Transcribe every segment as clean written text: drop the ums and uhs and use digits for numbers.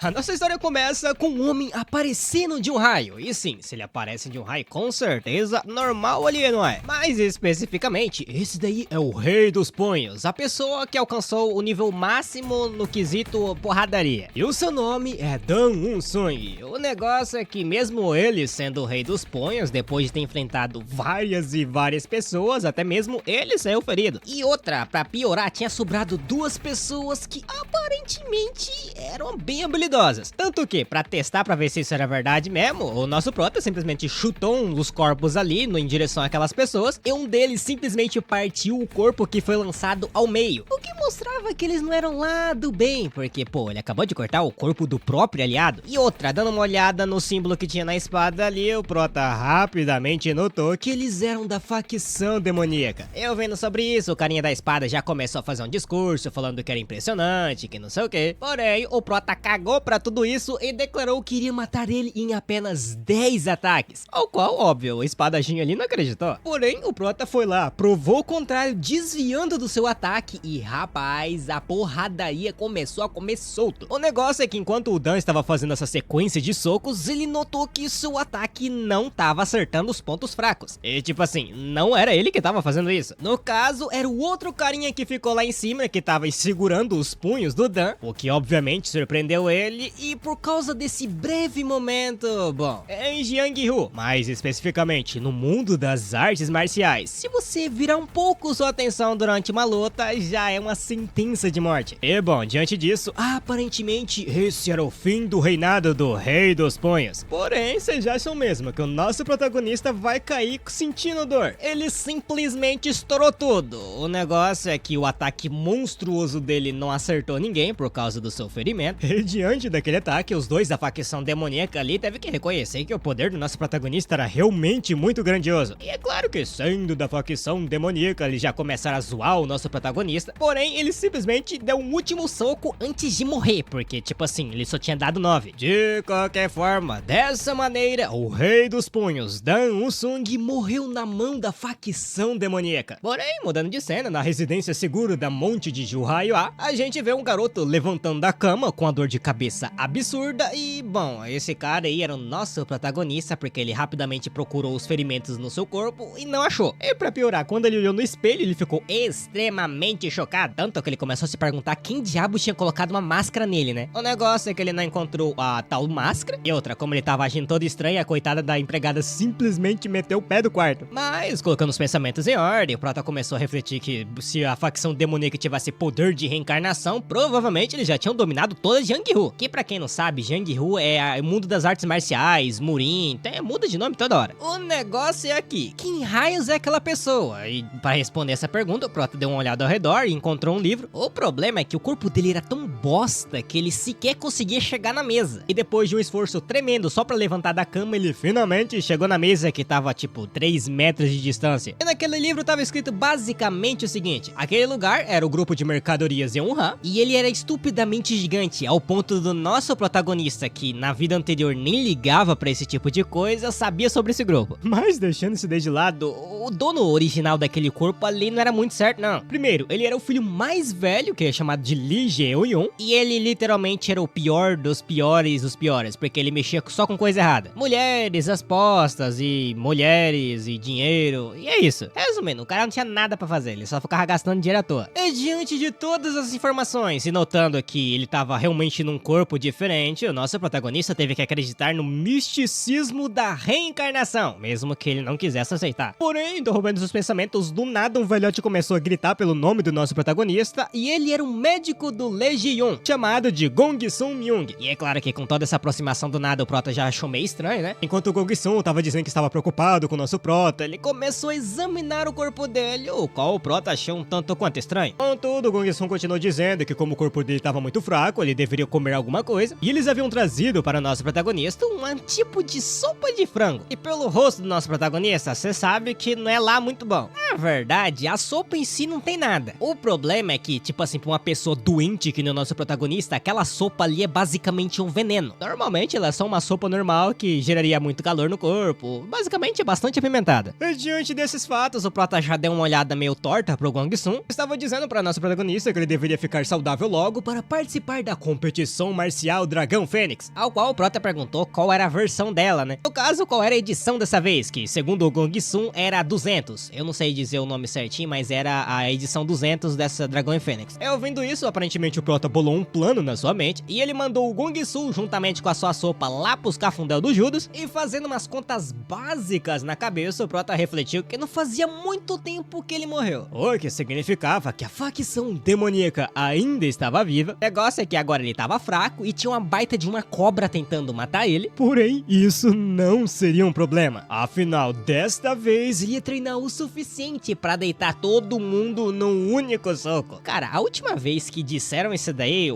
A nossa história começa com um homem aparecendo de um raio. E sim, se ele aparece de um raio, com certeza, normal ali, não é? Mais especificamente, esse daí é o Rei dos Punhos, a pessoa que alcançou o nível máximo no quesito porradaria. E o seu nome é Dan Unsung. O negócio é que mesmo ele sendo o Rei dos Punhos, depois de ter enfrentado várias e várias pessoas, até mesmo ele saiu ferido. E outra, pra piorar, tinha sobrado duas pessoas que aparentemente eram bem habilidosas. Tanto que, pra testar pra ver se isso era verdade mesmo, o nosso prota simplesmente chutou um dos corpos ali em direção àquelas pessoas, e um deles simplesmente partiu o corpo que foi lançado ao meio. O que mostrava que eles não eram lá do bem, porque, pô, ele acabou de cortar o corpo do próprio aliado. E outra, dando uma olhada no símbolo que tinha na espada ali, o prota rapidamente notou que eles eram da facção demoníaca. Eu vendo sobre isso, o carinha da espada já começou a fazer um discurso falando que era impressionante, que não sei o que. Porém, o prota cagou pra tudo isso e declarou que iria matar ele em apenas 10 ataques. Ao qual, óbvio, o espadachim ali não acreditou. Porém, o prota foi lá, provou o contrário, desviando do seu ataque e, rapaz, a porradaria começou a comer solto. O negócio é que enquanto o Dan estava fazendo essa sequência de socos, ele notou que seu ataque não estava acertando os pontos fracos. E tipo assim, não era ele que estava fazendo isso. No caso, era o outro carinha que ficou lá em cima, que estava segurando os punhos do Dan, o que obviamente surpreendeu ele, e por causa desse breve momento, bom, em Jianghu, mais especificamente no mundo das artes marciais, se você virar um pouco sua atenção durante uma luta, já é uma sentença de morte. E bom, diante disso, aparentemente esse era o fim do reinado do Rei dos Punhos. Porém, vocês acham mesmo que o nosso protagonista vai cair sentindo dor? Ele simplesmente estourou tudo. O negócio é que o ataque monstruoso dele não acertou ninguém por causa do seu ferimento. E diante daquele ataque, os dois da facção demoníaca ali teve que reconhecer que o poder do nosso protagonista era realmente muito grandioso. E é claro que, sendo da facção demoníaca, eles já começaram a zoar o nosso protagonista. Porém, ele simplesmente deu um último soco antes de morrer, porque, tipo assim, ele só tinha dado 9. De qualquer forma, dessa maneira, o Rei dos Punhos, Dan Unsung, morreu na mão da facção demoníaca. Porém, mudando de cena, na residência segura da Monte de Juhaiwa, a gente vê um garoto levantando da cama com a dor de cabeça absurda e, bom, esse cara aí era o nosso protagonista porque ele rapidamente procurou os ferimentos no seu corpo e não achou. E pra piorar, quando ele olhou no espelho, ele ficou extremamente chocado, tanto que ele começou a se perguntar quem diabo tinha colocado uma máscara nele, né? O negócio é que ele não encontrou a tal máscara, e outra, como ele tava agindo todo estranho, a coitada da empregada simplesmente meteu o pé do quarto. Mas, colocando os pensamentos em ordem, o prota começou a refletir que se a facção demoníaca tivesse poder de reencarnação, provavelmente eles já tinham dominado toda Jianghu. Que pra quem não sabe, Jianghu é o mundo das artes marciais, Murin, muda de nome toda hora. O negócio é aqui, quem raios é aquela pessoa? E pra responder essa pergunta, o prota deu uma olhada ao redor e encontrou um livro. O problema é que o corpo dele era tão bosta que ele sequer conseguia chegar na mesa. E depois de um esforço tremendo só pra levantar da cama, ele finalmente chegou na mesa que tava tipo 3 metros de distância. E naquele livro tava escrito basicamente o seguinte: aquele lugar era o grupo de mercadorias Yonhan, e ele era estupidamente gigante, ao ponto do nosso protagonista, que na vida anterior nem ligava pra esse tipo de coisa, sabia sobre esse grupo. Mas deixando isso daí de lado, o dono original daquele corpo ali não era muito certo não. Primeiro, ele era o filho mais velho, que é chamado de Lee Jae-yong, e ele literalmente era o pior dos piores dos piores, porque ele mexia só com coisa errada. Mulheres, apostas, e mulheres, e dinheiro, e é isso. Resumindo, o cara não tinha nada pra fazer, ele só ficava gastando dinheiro à toa. E diante de todas as informações, e notando que ele tava realmente num corpo diferente, o nosso protagonista teve que acreditar no misticismo da reencarnação, mesmo que ele não quisesse aceitar. Porém, interrompendo seus pensamentos, do nada um velhote começou a gritar pelo nome do nosso protagonista, e ele era um médico do Legion, chamado de Gong Sun Myung. E é claro que com toda essa aproximação do nada, o prota já achou meio estranho, né? Enquanto o Gong Sun tava dizendo que estava preocupado com o nosso prota, ele começou a examinar o corpo dele, o qual o prota achou um tanto quanto estranho. Contudo, o Gong Sun continuou dizendo que como o corpo dele estava muito fraco, ele deveria comer alguma coisa, e eles haviam trazido para o nosso protagonista um tipo de sopa de frango. E pelo rosto do nosso protagonista, você sabe que não é lá muito bom. Na verdade, a sopa em si não tem nada. O problema é que, tipo assim, pra uma pessoa doente que nem o nosso protagonista, aquela sopa ali é basicamente um veneno. Normalmente ela é só uma sopa normal que geraria muito calor no corpo, basicamente é bastante apimentada. E diante desses fatos, o prota já deu uma olhada meio torta pro Gong Sun, estava dizendo para nosso protagonista que ele deveria ficar saudável logo para participar da competição marcial Dragão Fênix, ao qual o Prota perguntou qual era a versão dela, né? No caso, qual era a edição dessa vez, que segundo o Gong Sun era 200. Eu não sei dizer o nome certinho, mas era a edição 200 dessa Dragão Fênix. Ouvindo isso, aparentemente o Prota bolou um plano na sua mente e ele mandou o Gong Sun juntamente com a sua sopa lá pros cafundel do Judas, e fazendo umas contas básicas na cabeça, o Prota refletiu que não fazia muito tempo que ele morreu, o que significava que a facção demoníaca ainda estava viva. O negócio é que agora ele estava fraco e tinha uma baita de uma cobra tentando matar ele, porém isso não seria um problema, afinal desta vez ele ia treinar o suficiente pra deitar todo mundo num único soco. Cara, a última vez que disseram isso daí,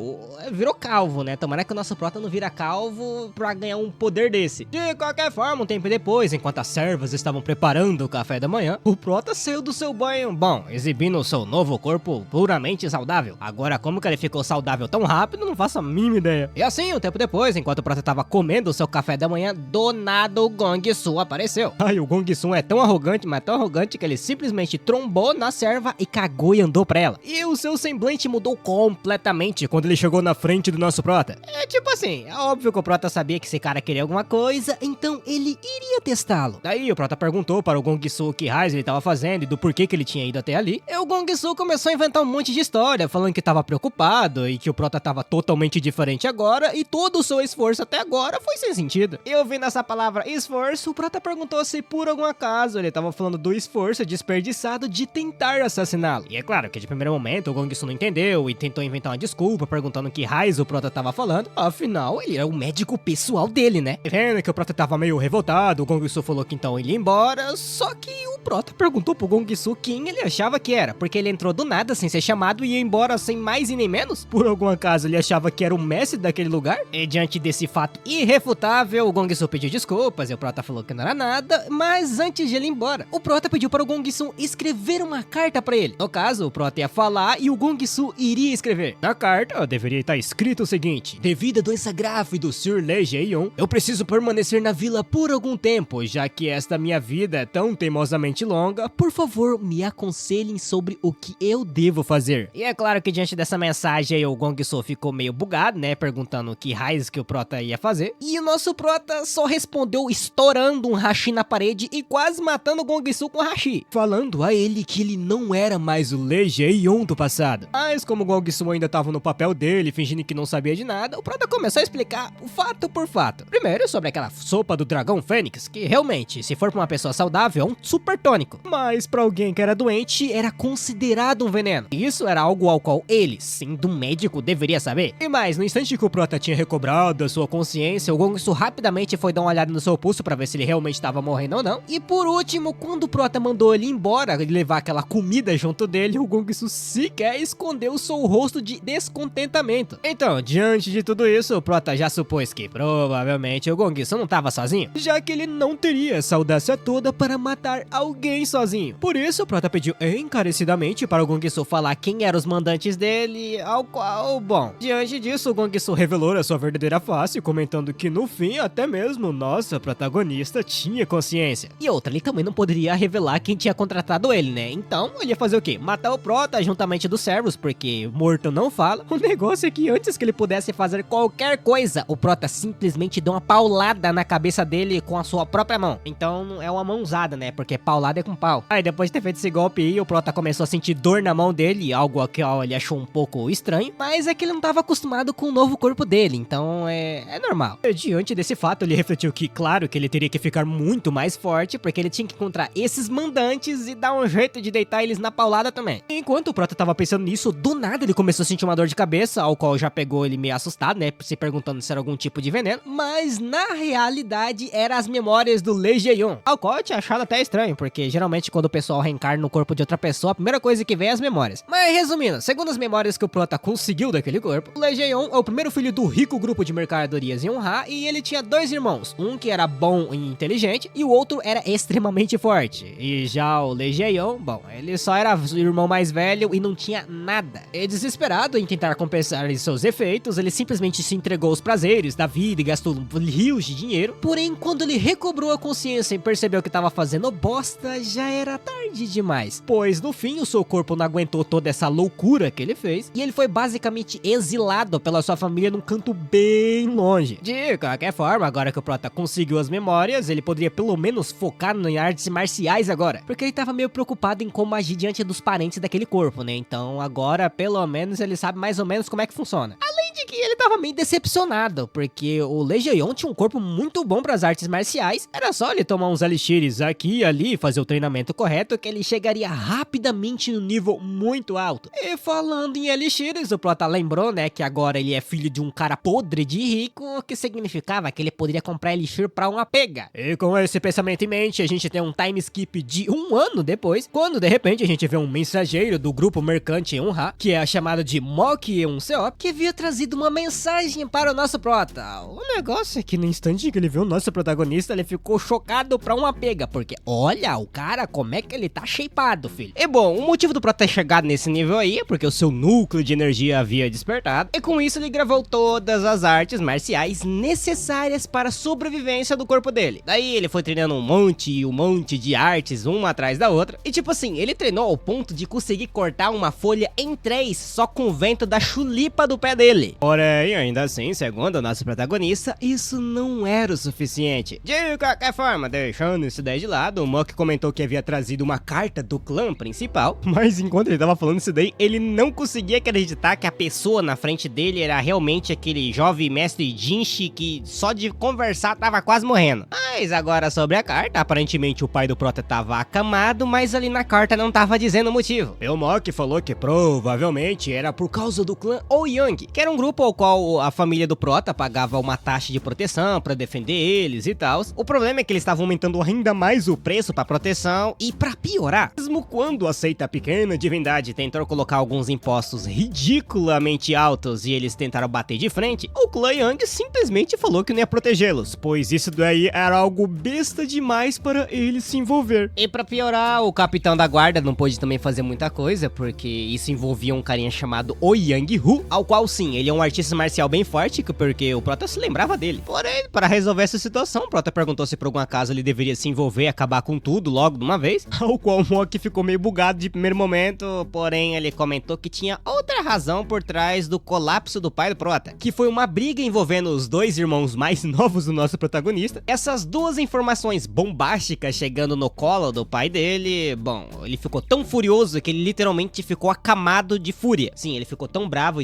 virou calvo, né? Tomara que o nosso Prota não vira calvo pra ganhar um poder desse. De qualquer forma, um tempo depois, enquanto as servas estavam preparando o café da manhã, o Prota saiu do seu banho, bom, exibindo o seu novo corpo puramente saudável. Agora, como que ele ficou saudável tão rápido, não faço a mínima ideia. E assim, um tempo depois, enquanto o Prota tava comendo o seu café da manhã, do nada o Gong Sun apareceu. Ai, o Gong Sun é tão arrogante, mas tão arrogante que ele simplesmente trombou na serva e cagou e andou pra ela. E o seu semblante mudou completamente quando ele chegou na frente do nosso Prota. É tipo assim, é óbvio que o Prota sabia que esse cara queria alguma coisa, então ele iria testá-lo. Daí o Prota perguntou para o Gong Sun o que raios ele tava fazendo e do porquê que ele tinha ido até ali. E o Gong Sun começou a inventar um monte de história, falando que tava preocupado e que o Prota tava totalmente diferente agora e todo o seu esforço até agora foi sem sentido. E ouvindo essa palavra esforço, o Prota perguntou se por algum acaso ele tava falando do esforço desperdiçado de tentar assassiná-lo. E é claro que de primeiro momento o Gong Sun não entendeu e tentou inventar uma desculpa perguntando que raios o Prota tava falando, afinal ele era o médico pessoal dele, né? E vendo que o Prota tava meio revoltado, o Gong Sun falou que então ele ia embora, só que o Prota perguntou pro Gong Sun quem ele achava que era, porque ele entrou do nada sem ser chamado e ia embora sem mais e nem menos. Por algum acaso ele achava que era o mestre daquele lugar? E diante desse fato irrefutável, o Gong Sun pediu desculpas e o Prota falou que não era nada, mas antes de ele ir embora, o Prota pediu para o Gong Sun escrever uma carta pra ele. No caso, o Prota ia falar e o Gong Sun iria escrever. Na carta, deveria estar escrito o seguinte: devido à doença grave do Sr. Lee Jae-yong, eu preciso permanecer na vila por algum tempo, já que esta minha vida é tão teimosamente longa, por favor, me aconselhem sobre o que eu devo fazer. E é claro que diante dessa mensagem, o Gong Sun ficou meio bugado, né, perguntando que raios que o Prota ia fazer. E o nosso Prota só respondeu estourando um hashi na parede e quase matando o Gong Sun com o hashi, falando a ele que ele não era mais o Lee Jae-yong do passado. Mas como o Gong Sun ainda tava no papel dele, fingindo que não sabia de nada, o Prota começou a explicar fato por fato. Primeiro sobre aquela sopa do Dragão Fênix, que realmente, se for pra uma pessoa saudável, é um super tônico. Mas pra alguém que era doente, era considerado um veneno. Isso era algo ao qual ele, sendo um médico, deveria saber. E mais, no instante que o Prota tinha recobrado a sua consciência, o Gong Sun rapidamente foi dar uma olhada no seu pulso pra ver se ele realmente estava morrendo ou não. E por último, quando o Prota mandou ele embora e levar aquela comida junto dele, o Gong Sun sequer escondeu o seu rosto de descontentamento. Então, diante de tudo isso, o Prota já supôs que provavelmente o Gong Sun não estava sozinho, já que ele não teria essa audácia toda para matar alguém sozinho. Por isso, o Prota pediu encarecidamente para o Gong Sun falar quem eram os mandantes dele, ao qual, bom, diante disso, o Gong Sun revelou a sua verdadeira face, comentando que no fim, até mesmo nossa protagonista tinha consciência. E outra, ele também não poderia revelar quem tinha contratado ele, né? Então, ele ia fazer o quê? Matar o Prota juntamente dos servos, porque morto não fala. O negócio é que antes que ele pudesse fazer qualquer coisa, o Prota simplesmente deu uma paulada na cabeça dele com a sua própria mão. Então, é uma mãozada, né? Porque paulada é com pau. Aí, depois de ter feito esse golpe aí, o Prota começou a sentir dor na mão dele, algo que ele achou um pouco estranho, mas é que ele não estava acostumado com o novo corpo dele, então é normal. E diante desse fato, ele refletiu que, claro, que ele teria que ficar muito mais forte, porque ele tinha que encontrar esses mandantes e dar um jeito de deitar eles na paulada também. Enquanto o Prota tava pensando nisso, do nada ele começou a sentir uma dor de cabeça, ao qual já pegou ele meio assustado, né, se perguntando se era algum tipo de veneno, mas na realidade eram as memórias do Lee Jae-yong, ao qual eu tinha achado até estranho, porque geralmente quando o pessoal reencarna no corpo de outra pessoa, a primeira coisa que vem é as memórias. Mas resumindo, segundo as memórias que o Prota conseguiu daquele corpo, o Lee Jae-yong é o primeiro filho do rico grupo de mercadorias em Yonha, e ele tinha dois irmãos, um que era bom e inteligente, e o outro era extremamente forte. E já o Lee Jae-yong, bom, ele só era o irmão mais velho e não tinha nada. E desesperado em tentar compensar seus efeitos, ele simplesmente se entregou aos prazeres da vida e gastou rios de dinheiro. Porém, quando ele recobrou a consciência e percebeu que estava fazendo bosta, já era tarde demais, pois no fim o seu corpo não aguentou toda essa loucura que ele fez, e ele foi basicamente exilado pela a sua família num canto bem longe. De qualquer forma, agora que o Prota conseguiu as memórias, ele poderia pelo menos focar em artes marciais agora, porque ele tava meio preocupado em como agir diante dos parentes daquele corpo, né? Então agora, pelo menos, ele sabe mais ou menos como é que funciona. Além de que ele tava meio decepcionado, porque o Lee Jae-yong tinha um corpo muito bom para as artes marciais, era só ele tomar uns elixires aqui e ali, fazer o treinamento correto, que ele chegaria rapidamente no nível muito alto. E falando em elixires, o Prota lembrou, né, que agora ele é filho de um cara podre de rico, o que significava que ele poderia comprar elixir pra uma pega. E com esse pensamento em mente, a gente tem um time skip de 1 ano depois, quando de repente a gente vê um mensageiro do grupo mercante Eunha, que é chamado de Mock Eun-seop, que havia trazido uma mensagem para o nosso Prota. O negócio é que no instante que ele viu o nosso protagonista, ele ficou chocado pra uma pega, porque olha o cara como é que ele tá shapeado, filho. E bom, o motivo do Prota ter chegado nesse nível aí é porque o seu núcleo de energia havia despertado, e com isso ele gravou todas as artes marciais necessárias para a sobrevivência do corpo dele. Daí ele foi treinando um monte de artes, uma atrás da outra, e tipo assim, ele treinou ao ponto de conseguir cortar uma folha em 3 só com o vento da chulipa do pé dele. Porém, ainda assim, segundo o nosso protagonista, isso não era o suficiente. De qualquer forma, deixando isso daí de lado, o Mock comentou que havia trazido uma carta do clã principal, mas enquanto ele tava falando isso daí, ele não conseguia acreditar que a pessoa na frente dele era realmente aquele jovem mestre Jinshi que só de conversar tava quase morrendo. Mas agora sobre a carta, aparentemente o pai do Prota tava acamado, mas ali na carta não tava dizendo o motivo. O Mock falou que provavelmente era por causa do clã Ouyang, que era um grupo ao qual a família do Prota pagava uma taxa de proteção pra defender eles e tal. O problema é que eles estavam aumentando ainda mais o preço pra proteção e pra piorar, mesmo quando a seita pequena divindade tentou colocar alguns impostos ridiculamente altos e eles tentaram bater de frente, o clã Yang simplesmente falou que não ia protegê-los, pois isso daí era algo besta demais para eles se envolver. E pra piorar, o capitão da guarda não pôde também fazer muita coisa, porque isso envolvia um carinha chamado Ouyang Hu, ao qual sim, ele é um artista marcial bem forte, porque o Prota se lembrava dele. Porém, para resolver essa situação, o Prota perguntou se por algum acaso ele deveria se envolver e acabar com tudo logo de uma vez, ao qual o Mock ficou meio bugado de primeiro momento, porém ele comentou que tinha outra razão por trás do colapso do pai do Prota, que foi uma briga envolvendo os dois irmãos mais novos do nosso protagonista. Essas duas informações bombásticas chegando no colo do pai dele, bom, ele ficou tão furioso que ele literalmente ficou acamado de fúria. Sim, ele ficou tão bravo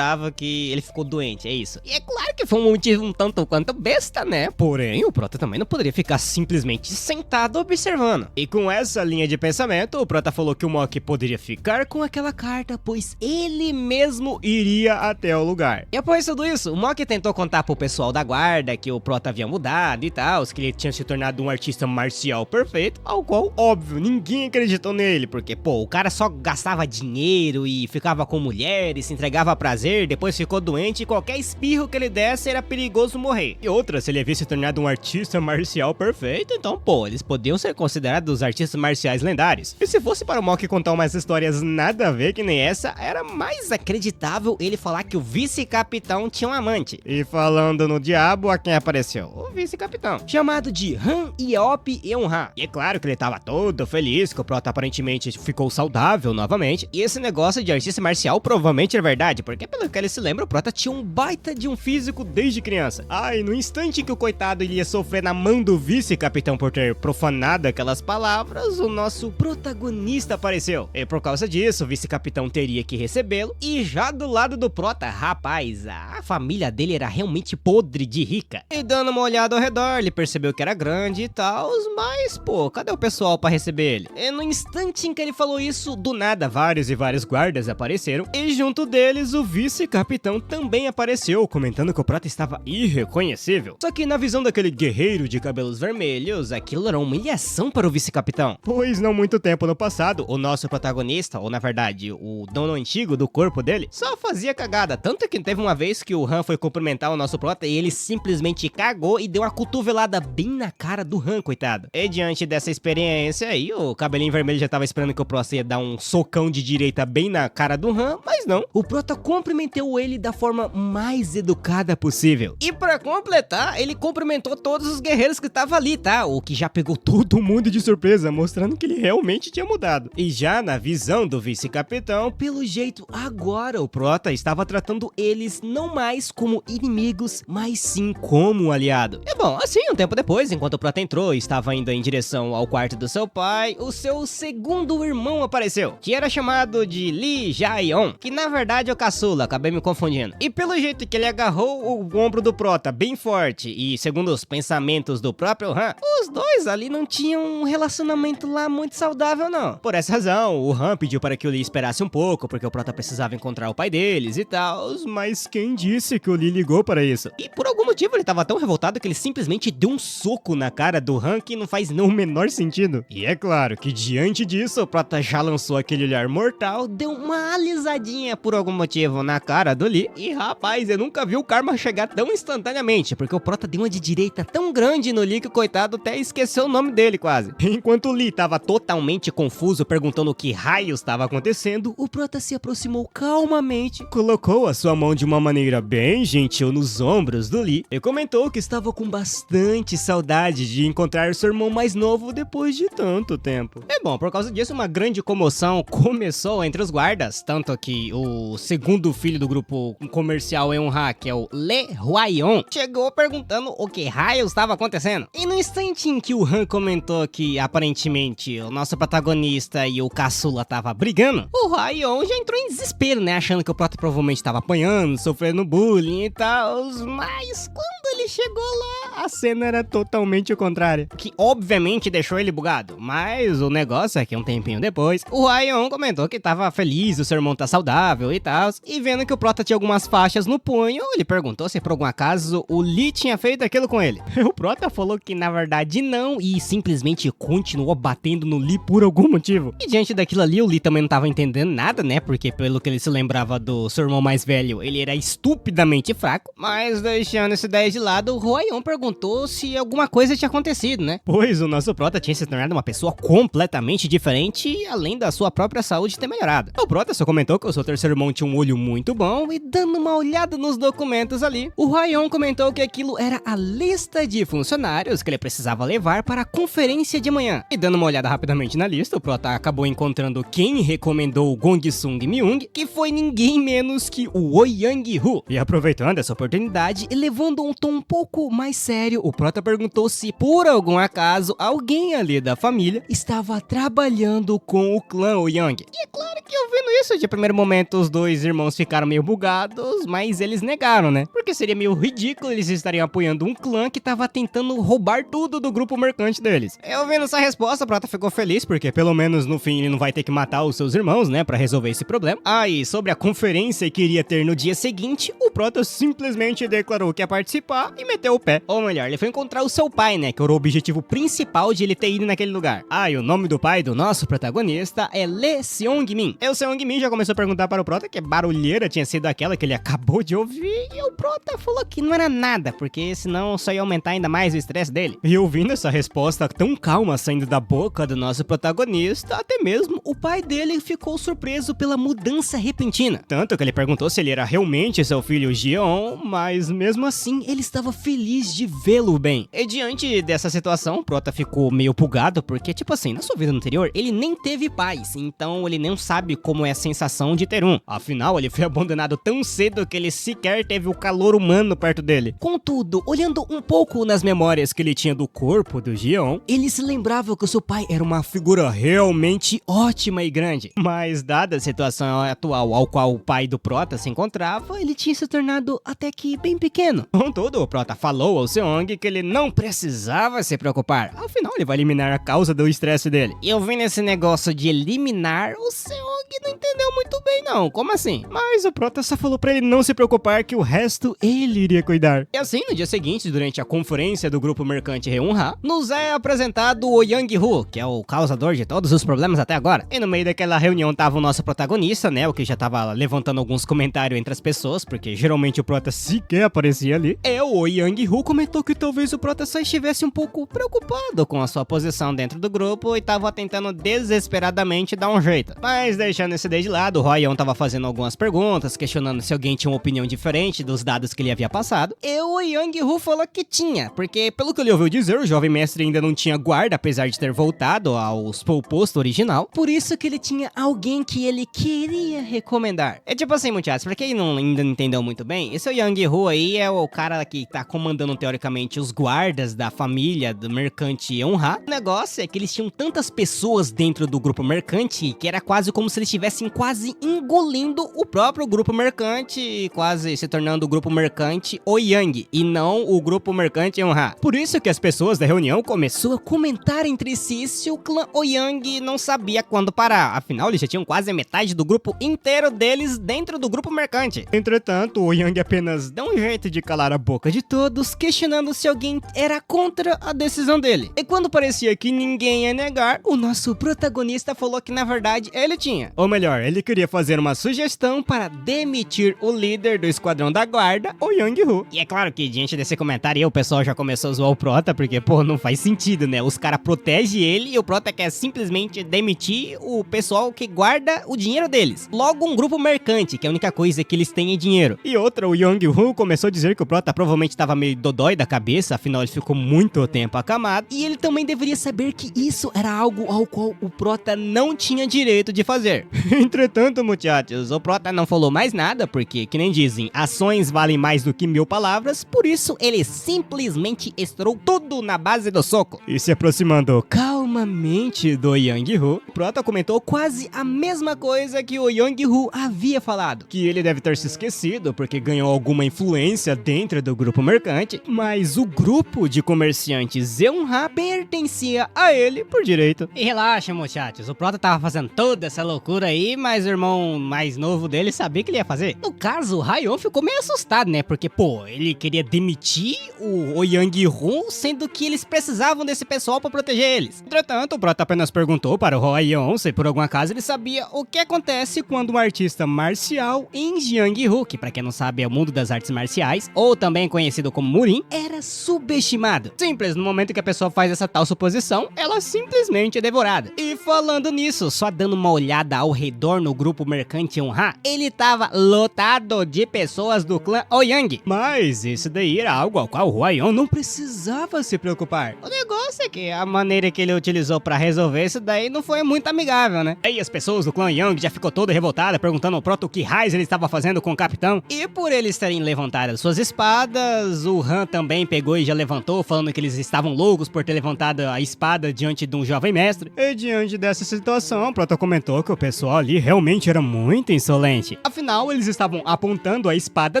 que ele ficou doente, é isso. E é claro que foi um motivo um tanto quanto besta, né? Porém, o Prota também não poderia ficar simplesmente sentado observando. E com essa linha de pensamento, o Prota falou que o Mock poderia ficar com aquela carta, pois ele mesmo iria até o lugar. E após tudo isso, o Mock tentou contar pro pessoal da guarda que o Prota havia mudado e tal, que ele tinha se tornado um artista marcial perfeito, ao qual, óbvio, ninguém acreditou nele, porque, pô, o cara só gastava dinheiro e ficava com mulheres, se entregava a prazer, depois ficou doente e qualquer espirro que ele desse era perigoso morrer. E outra, se ele havia se tornado um artista marcial perfeito, então, pô, eles podiam ser considerados artistas marciais lendários. E se fosse para o Mock contar umas histórias nada a ver que nem essa, era mais acreditável ele falar que o vice-capitão tinha um amante. E falando no diabo, a quem apareceu? O vice-capitão, chamado de Han Yeop Eun-ha. E é claro que ele tava todo feliz que o Prota aparentemente ficou saudável novamente. E esse negócio de artista marcial provavelmente é verdade, porque pelo que ele se lembra, o Prota tinha um baita de um físico desde criança. Ai, no instante que o coitado iria sofrer na mão do vice-capitão por ter profanado aquelas palavras, o nosso protagonista apareceu. E por causa disso, o vice-capitão teria que recebê-lo. E já do lado do Prota, rapaz, a família dele era realmente podre de rica. E dando uma olhada ao redor, ele percebeu que era grande e tal, mas pô, cadê o pessoal pra receber ele? E no instante em que ele falou isso, do nada, vários guardas apareceram, e junto deles, o vice-capitão também apareceu, comentando que o Prota estava irreconhecível. Só que na visão daquele guerreiro de cabelos vermelhos, aquilo era uma humilhação para o vice-capitão. Pois não muito tempo no passado, o nosso protagonista, ou na verdade, o dono antigo do corpo dele, só fazia cagada, tanto que teve uma vez que o Han foi cumprimentar o nosso Prota e ele simplesmente cagou e deu uma cotovelada bem na cara do Han, coitado. E diante dessa experiência aí, o cabelinho vermelho já tava esperando que o Prota ia dar um socão de direita bem na cara do Han, mas não. O Prota cumprimentou ele da forma forma mais educada possível. E pra completar, ele cumprimentou todos os guerreiros que estavam ali, tá? O que já pegou todo mundo de surpresa, mostrando que ele realmente tinha mudado. E já na visão do vice-capitão, pelo jeito agora o Prota estava tratando eles não mais como inimigos, mas sim como aliado. E bom, assim, um tempo depois, enquanto o Prota entrou e estava indo em direção ao quarto do seu pai, o seu segundo irmão apareceu, que era chamado de Lee Jae-on, que na verdade é o caçula, acabei me confundindo. E pelo jeito que ele agarrou o ombro do Prota bem forte, e segundo os pensamentos do próprio Han, os dois ali não tinham um relacionamento lá muito saudável não. Por essa razão, o Han pediu para que o Lee esperasse um pouco, porque o Prota precisava encontrar o pai deles e tal, mas quem disse que o Lee ligou para isso? E por algum motivo ele tava tão revoltado que ele simplesmente deu um soco na cara do Han que não faz nem o menor sentido. E é claro que diante disso, o Prota já lançou aquele olhar mortal, deu uma alisadinha por algum motivo na cara do Lee, e rapaz, eu nunca vi o karma chegar tão instantaneamente, porque o Prota deu uma de direita tão grande no Lee que o coitado até esqueceu o nome dele quase. Enquanto o Lee tava totalmente confuso perguntando o que raios estava acontecendo, o Prota se aproximou calmamente, colocou a sua mão de uma maneira bem gentil nos ombros do Lee e comentou que estava com bastante saudade de encontrar seu irmão mais novo depois de tanto tempo. É bom, por causa disso uma grande comoção começou entre os guardas, tanto que o segundo filho do grupo comercial Eun-ha, que é o Lee Hwa-yeon, chegou perguntando o que raios estava acontecendo. E no instante em que o Han comentou que aparentemente o nosso protagonista e o caçula tava brigando, o Hwa-yeon já entrou em desespero, né, achando que o Prota provavelmente tava apanhando, sofrendo bullying e tal, mas quando ele chegou lá, a cena era totalmente o contrário, que obviamente deixou ele bugado, mas o negócio é que um tempinho depois, o Hwa-yeon comentou que tava feliz, o seu irmão tá saudável e tal, e vendo que o Prota tinha algumas faixas no punho, ele perguntou se por algum acaso o Lee tinha feito aquilo com ele. O Prota falou que na verdade não, e simplesmente continuou batendo no Lee por algum motivo. E diante daquilo ali, o Lee também não tava entendendo nada, né, porque pelo que ele se lembrava do seu irmão mais velho, ele era estupidamente fraco, mas deixando essa ideia de lado, o Hwa-yeon perguntou se alguma coisa tinha acontecido, né? Pois o nosso Prota tinha se tornado uma pessoa completamente diferente, além da sua própria saúde ter melhorado. O Prota só comentou que o seu terceiro irmão tinha um olho muito bom, e dando uma olhada nos documentos ali, o Hwa-yeon comentou que aquilo era a lista de funcionários que ele precisava levar para a conferência de manhã. E dando uma olhada rapidamente na lista, o Prota acabou encontrando quem recomendou o Gong-sung Myung, que foi ninguém menos que o Oh Young-woo. E aproveitando essa oportunidade e levando um tom um pouco mais sério, o Prota perguntou se por algum acaso alguém ali da família estava trabalhando com o clã Oh Young. E é claro que ouvindo isso, de primeiro momento os dois irmãos ficaram meio bugados, mas eles negaram, né? Porque seria meio ridículo eles estariam apoiando um clã que tava tentando roubar tudo do grupo mercante deles. Eu ouvindo essa resposta, o Prota ficou feliz, porque pelo menos no fim ele não vai ter que matar os seus irmãos, né, pra resolver esse problema. E sobre a conferência que iria ter no dia seguinte, o Prota simplesmente declarou que ia participar e meteu o pé. Ou melhor, ele foi encontrar o seu pai, né, que era o objetivo principal de ele ter ido naquele lugar. E o nome do pai do nosso protagonista é Lee Seong-min. E o Seong-min já começou a perguntar para o Prota que barulheira tinha sido aquela que ele acabou de ouvir, e o Prota falou que não era nada, porque senão só ia aumentar ainda mais o estresse dele. E ouvindo essa resposta tão calma saindo da boca do nosso protagonista, até mesmo o pai dele ficou surpreso pela mudança repentina. Tanto que ele perguntou se ele era realmente seu filho Jeon, mas mesmo assim ele estava feliz de vê-lo bem. E diante dessa situação, o Prota ficou meio pulgado, porque tipo assim, na sua vida anterior, ele nem teve pais, então ele não sabe como é a sensação de ter um. Afinal, ele foi abandonado tão cedo que ele sequer teve o calor humano perto dele. Contudo, olhando um pouco nas memórias que ele tinha do corpo do Jeon, ele se lembrava que o seu pai era uma figura realmente ótima e grande. Mas dada a situação atual ao qual o pai do Prota se encontrava, ele tinha se tornado até que bem pequeno. Contudo, o Prota falou ao Seong que ele não precisava se preocupar. Afinal, ele vai eliminar a causa do estresse dele. E eu vi nesse negócio de eliminar, o Seong não entendeu muito bem não, como assim? Mas o Prota só falou pra ele não se preocupar que o resto ele iria cuidar. E assim, no dia seguinte, durante a conferência do grupo mercante Eun-ha, nos é apresentado o Young-woo, que é o causador de todos os problemas até agora. E no meio daquela reunião tava o nosso protagonista, né, o que já tava levantando alguns comentários entre as pessoas, porque geralmente o Prota sequer aparecia ali. E o Young-woo comentou que talvez o Prota só estivesse um pouco preocupado com a sua posição dentro do grupo e tava tentando desesperadamente dar um jeito. Mas deixando esse daí de lado, o Hwa-yeon tava fazendo algumas perguntas, questionando se alguém tinha uma opinião diferente dos dados que ele havia passado. E o Young-woo falou que tinha, porque pelo que ele ouviu dizer, o jovem mestre ainda não tinha guarda, apesar de ter voltado ao posto original. Por isso que ele tinha alguém que ele queria recomendar. É tipo assim, muchachos, pra quem ainda não entendeu muito bem, esse Young-woo aí é o cara que tá comandando teoricamente os guardas da família do mercante Yonha. O negócio é que eles tinham tantas pessoas dentro do grupo mercante que era quase como se eles estivessem quase engolindo o próprio grupo mercante, quase se tornando o grupo mercante Oyang e não o grupo mercante Yonha. Por isso que as pessoas da reunião começou a comentar entre si se o clã Oyang não sabia quando parar. Afinal, eles já tinham quase a metade do grupo inteiro deles dentro do grupo mercante. Entretanto, o Oyang apenas dá um jeito de calar a boca de todos, questionando se alguém era contra a decisão dele. E quando parecia que ninguém ia negar, o nosso protagonista falou que na verdade ele tinha. Ou melhor, ele queria fazer uma sugestão para demitir o líder do esquadrão da guarda, o Young-woo. E é claro que diante desse comentário o pessoal já começou a zoar o Prota, porque pô, não faz sentido, né? Os caras protegem ele e o Prota quer simplesmente demitir o pessoal que guarda o dinheiro deles. Logo um grupo mercante, que a única coisa que eles têm é dinheiro. E outra, o Young-woo começou a dizer que o Prota provavelmente estava meio dodói da cabeça, afinal ele ficou muito tempo acamado. E ele também deveria saber que isso era algo ao qual o Prota não tinha direito de fazer. Entretanto, muchachos, o Prota não falou mais nada, porque, que nem dizem, ações valem mais do que 1000 palavras, por isso ele simplesmente estourou tudo na base do soco. E se aproximando calmamente do Young-woo, o Prota comentou quase a mesma coisa que o Young-woo havia falado, que ele deve ter se esquecido porque ganhou alguma influência dentro do grupo mercante, mas o grupo de comerciantes Yonha pertencia a ele por direito. E relaxa, muchachos, o Prota tava fazendo toda essa loucura aí, mas o irmão mais novo dele sabia que ele ia fazer. No caso, o Hwa-yeon ficou meio assustado, né? Porque, pô, ele queria demitir o Young-woo, sendo que eles precisavam desse pessoal pra proteger eles. Entretanto, o Prota apenas perguntou para o Hwa-yeon se por algum acaso ele sabia o que acontece quando um artista marcial em Jeongi-woo, que pra quem não sabe é o mundo das artes marciais, ou também conhecido como Murin, era subestimado. Simples, no momento que a pessoa faz essa tal suposição, ela simplesmente é devorada. E falando nisso, só dando uma olhada ao redor no grupo mercante Yonha, ele tava lotado de pessoas do clã Oyang. Mas isso daí era algo ao qual o Hwa-yeon não precisava se preocupar. O negócio é que a maneira que ele utilizou pra resolver isso daí não foi muito amigável, né? E as pessoas do clã Young já ficou toda revoltada, perguntando ao Prota o que raios ele estava fazendo com o capitão. E por eles terem levantado as suas espadas, o Han também pegou e já levantou, falando que eles estavam loucos por ter levantado a espada diante de um jovem mestre. E diante dessa situação, o Prota comentou que o pessoal ali realmente era muito insolente. Afinal, eles estavam apontando a espada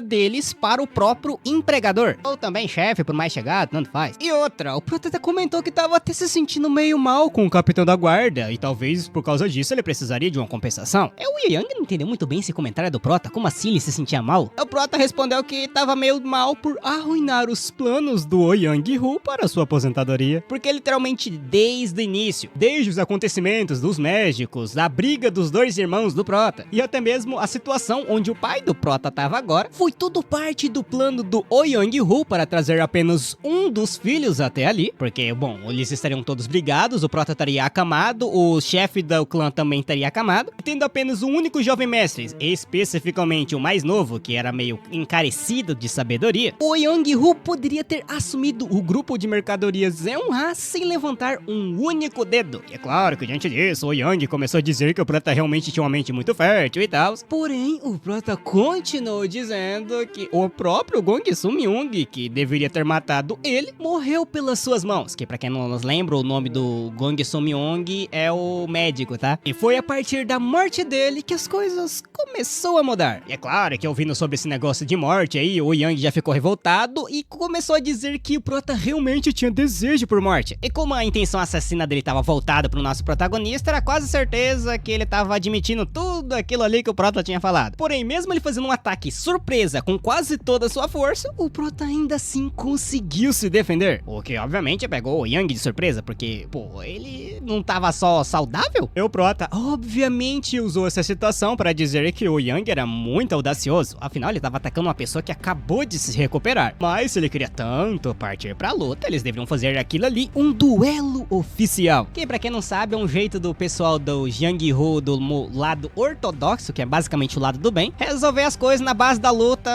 deles para o próprio empregador. Ou também chefe, por mais chegado, tanto faz. E outra, o Prota até comentou que estava até se sentindo meio mal com o capitão da guarda, e talvez por causa disso ele precisaria de uma compensação. O Yang não entendeu muito bem esse comentário do Prota, como assim ele se sentia mal? O Prota respondeu que estava meio mal por arruinar os planos do Young-woo para sua aposentadoria, porque literalmente desde o início, desde os acontecimentos dos médicos, a briga dos dois irmãos do Prota, e até mesmo a situação onde o pai do Prota estava agora, foi tudo parte do plano do Young-woo para trazer apenas um dos filhos até ali, porque, bom, eles estariam todos brigados, o Prota estaria acamado, o chefe do clã também estaria acamado, tendo apenas um único jovem mestre, especificamente o mais novo, que era meio encarecido de sabedoria. O Young-woo poderia ter assumido o grupo de mercadorias Yonha sem levantar um único dedo. E é claro que diante disso, o Yang começou a dizer que o Prota realmente tinha uma mente muito fértil e tal. Porém, o Prota continuou dizendo que o próprio Gong Sung-myung, que deveria ter matado ele, morreu pelas suas mãos. Que pra quem não nos lembra, o nome do Gong Sung-myung é o médico, tá? E foi a partir da morte dele que as coisas começou a mudar. E é claro que ouvindo sobre esse negócio de morte aí, o Yang já ficou revoltado e começou a dizer que o Prota realmente tinha desejo por morte. E como a intenção assassina dele estava voltada pro nosso protagonista, era quase certeza que ele estava admitindo tudo aquilo ali que o Prota tinha falado. Porém, mesmo ele fazendo um ataque surpresa com quase toda a sua força, o Prota ainda assim conseguiu se defender. O que obviamente pegou o Yang de surpresa, porque, pô, ele não tava só saudável? E o Prota, obviamente, usou essa situação pra dizer que o Yang era muito audacioso, afinal ele tava atacando uma pessoa que acabou de se recuperar. Mas se ele queria tanto partir pra luta, eles deveriam fazer aquilo ali um duelo oficial. Que pra quem não sabe, é um jeito do pessoal do Yang Hu do lado ortodoxo, que é basicamente o lado do bem, resolver as coisas na base da luta,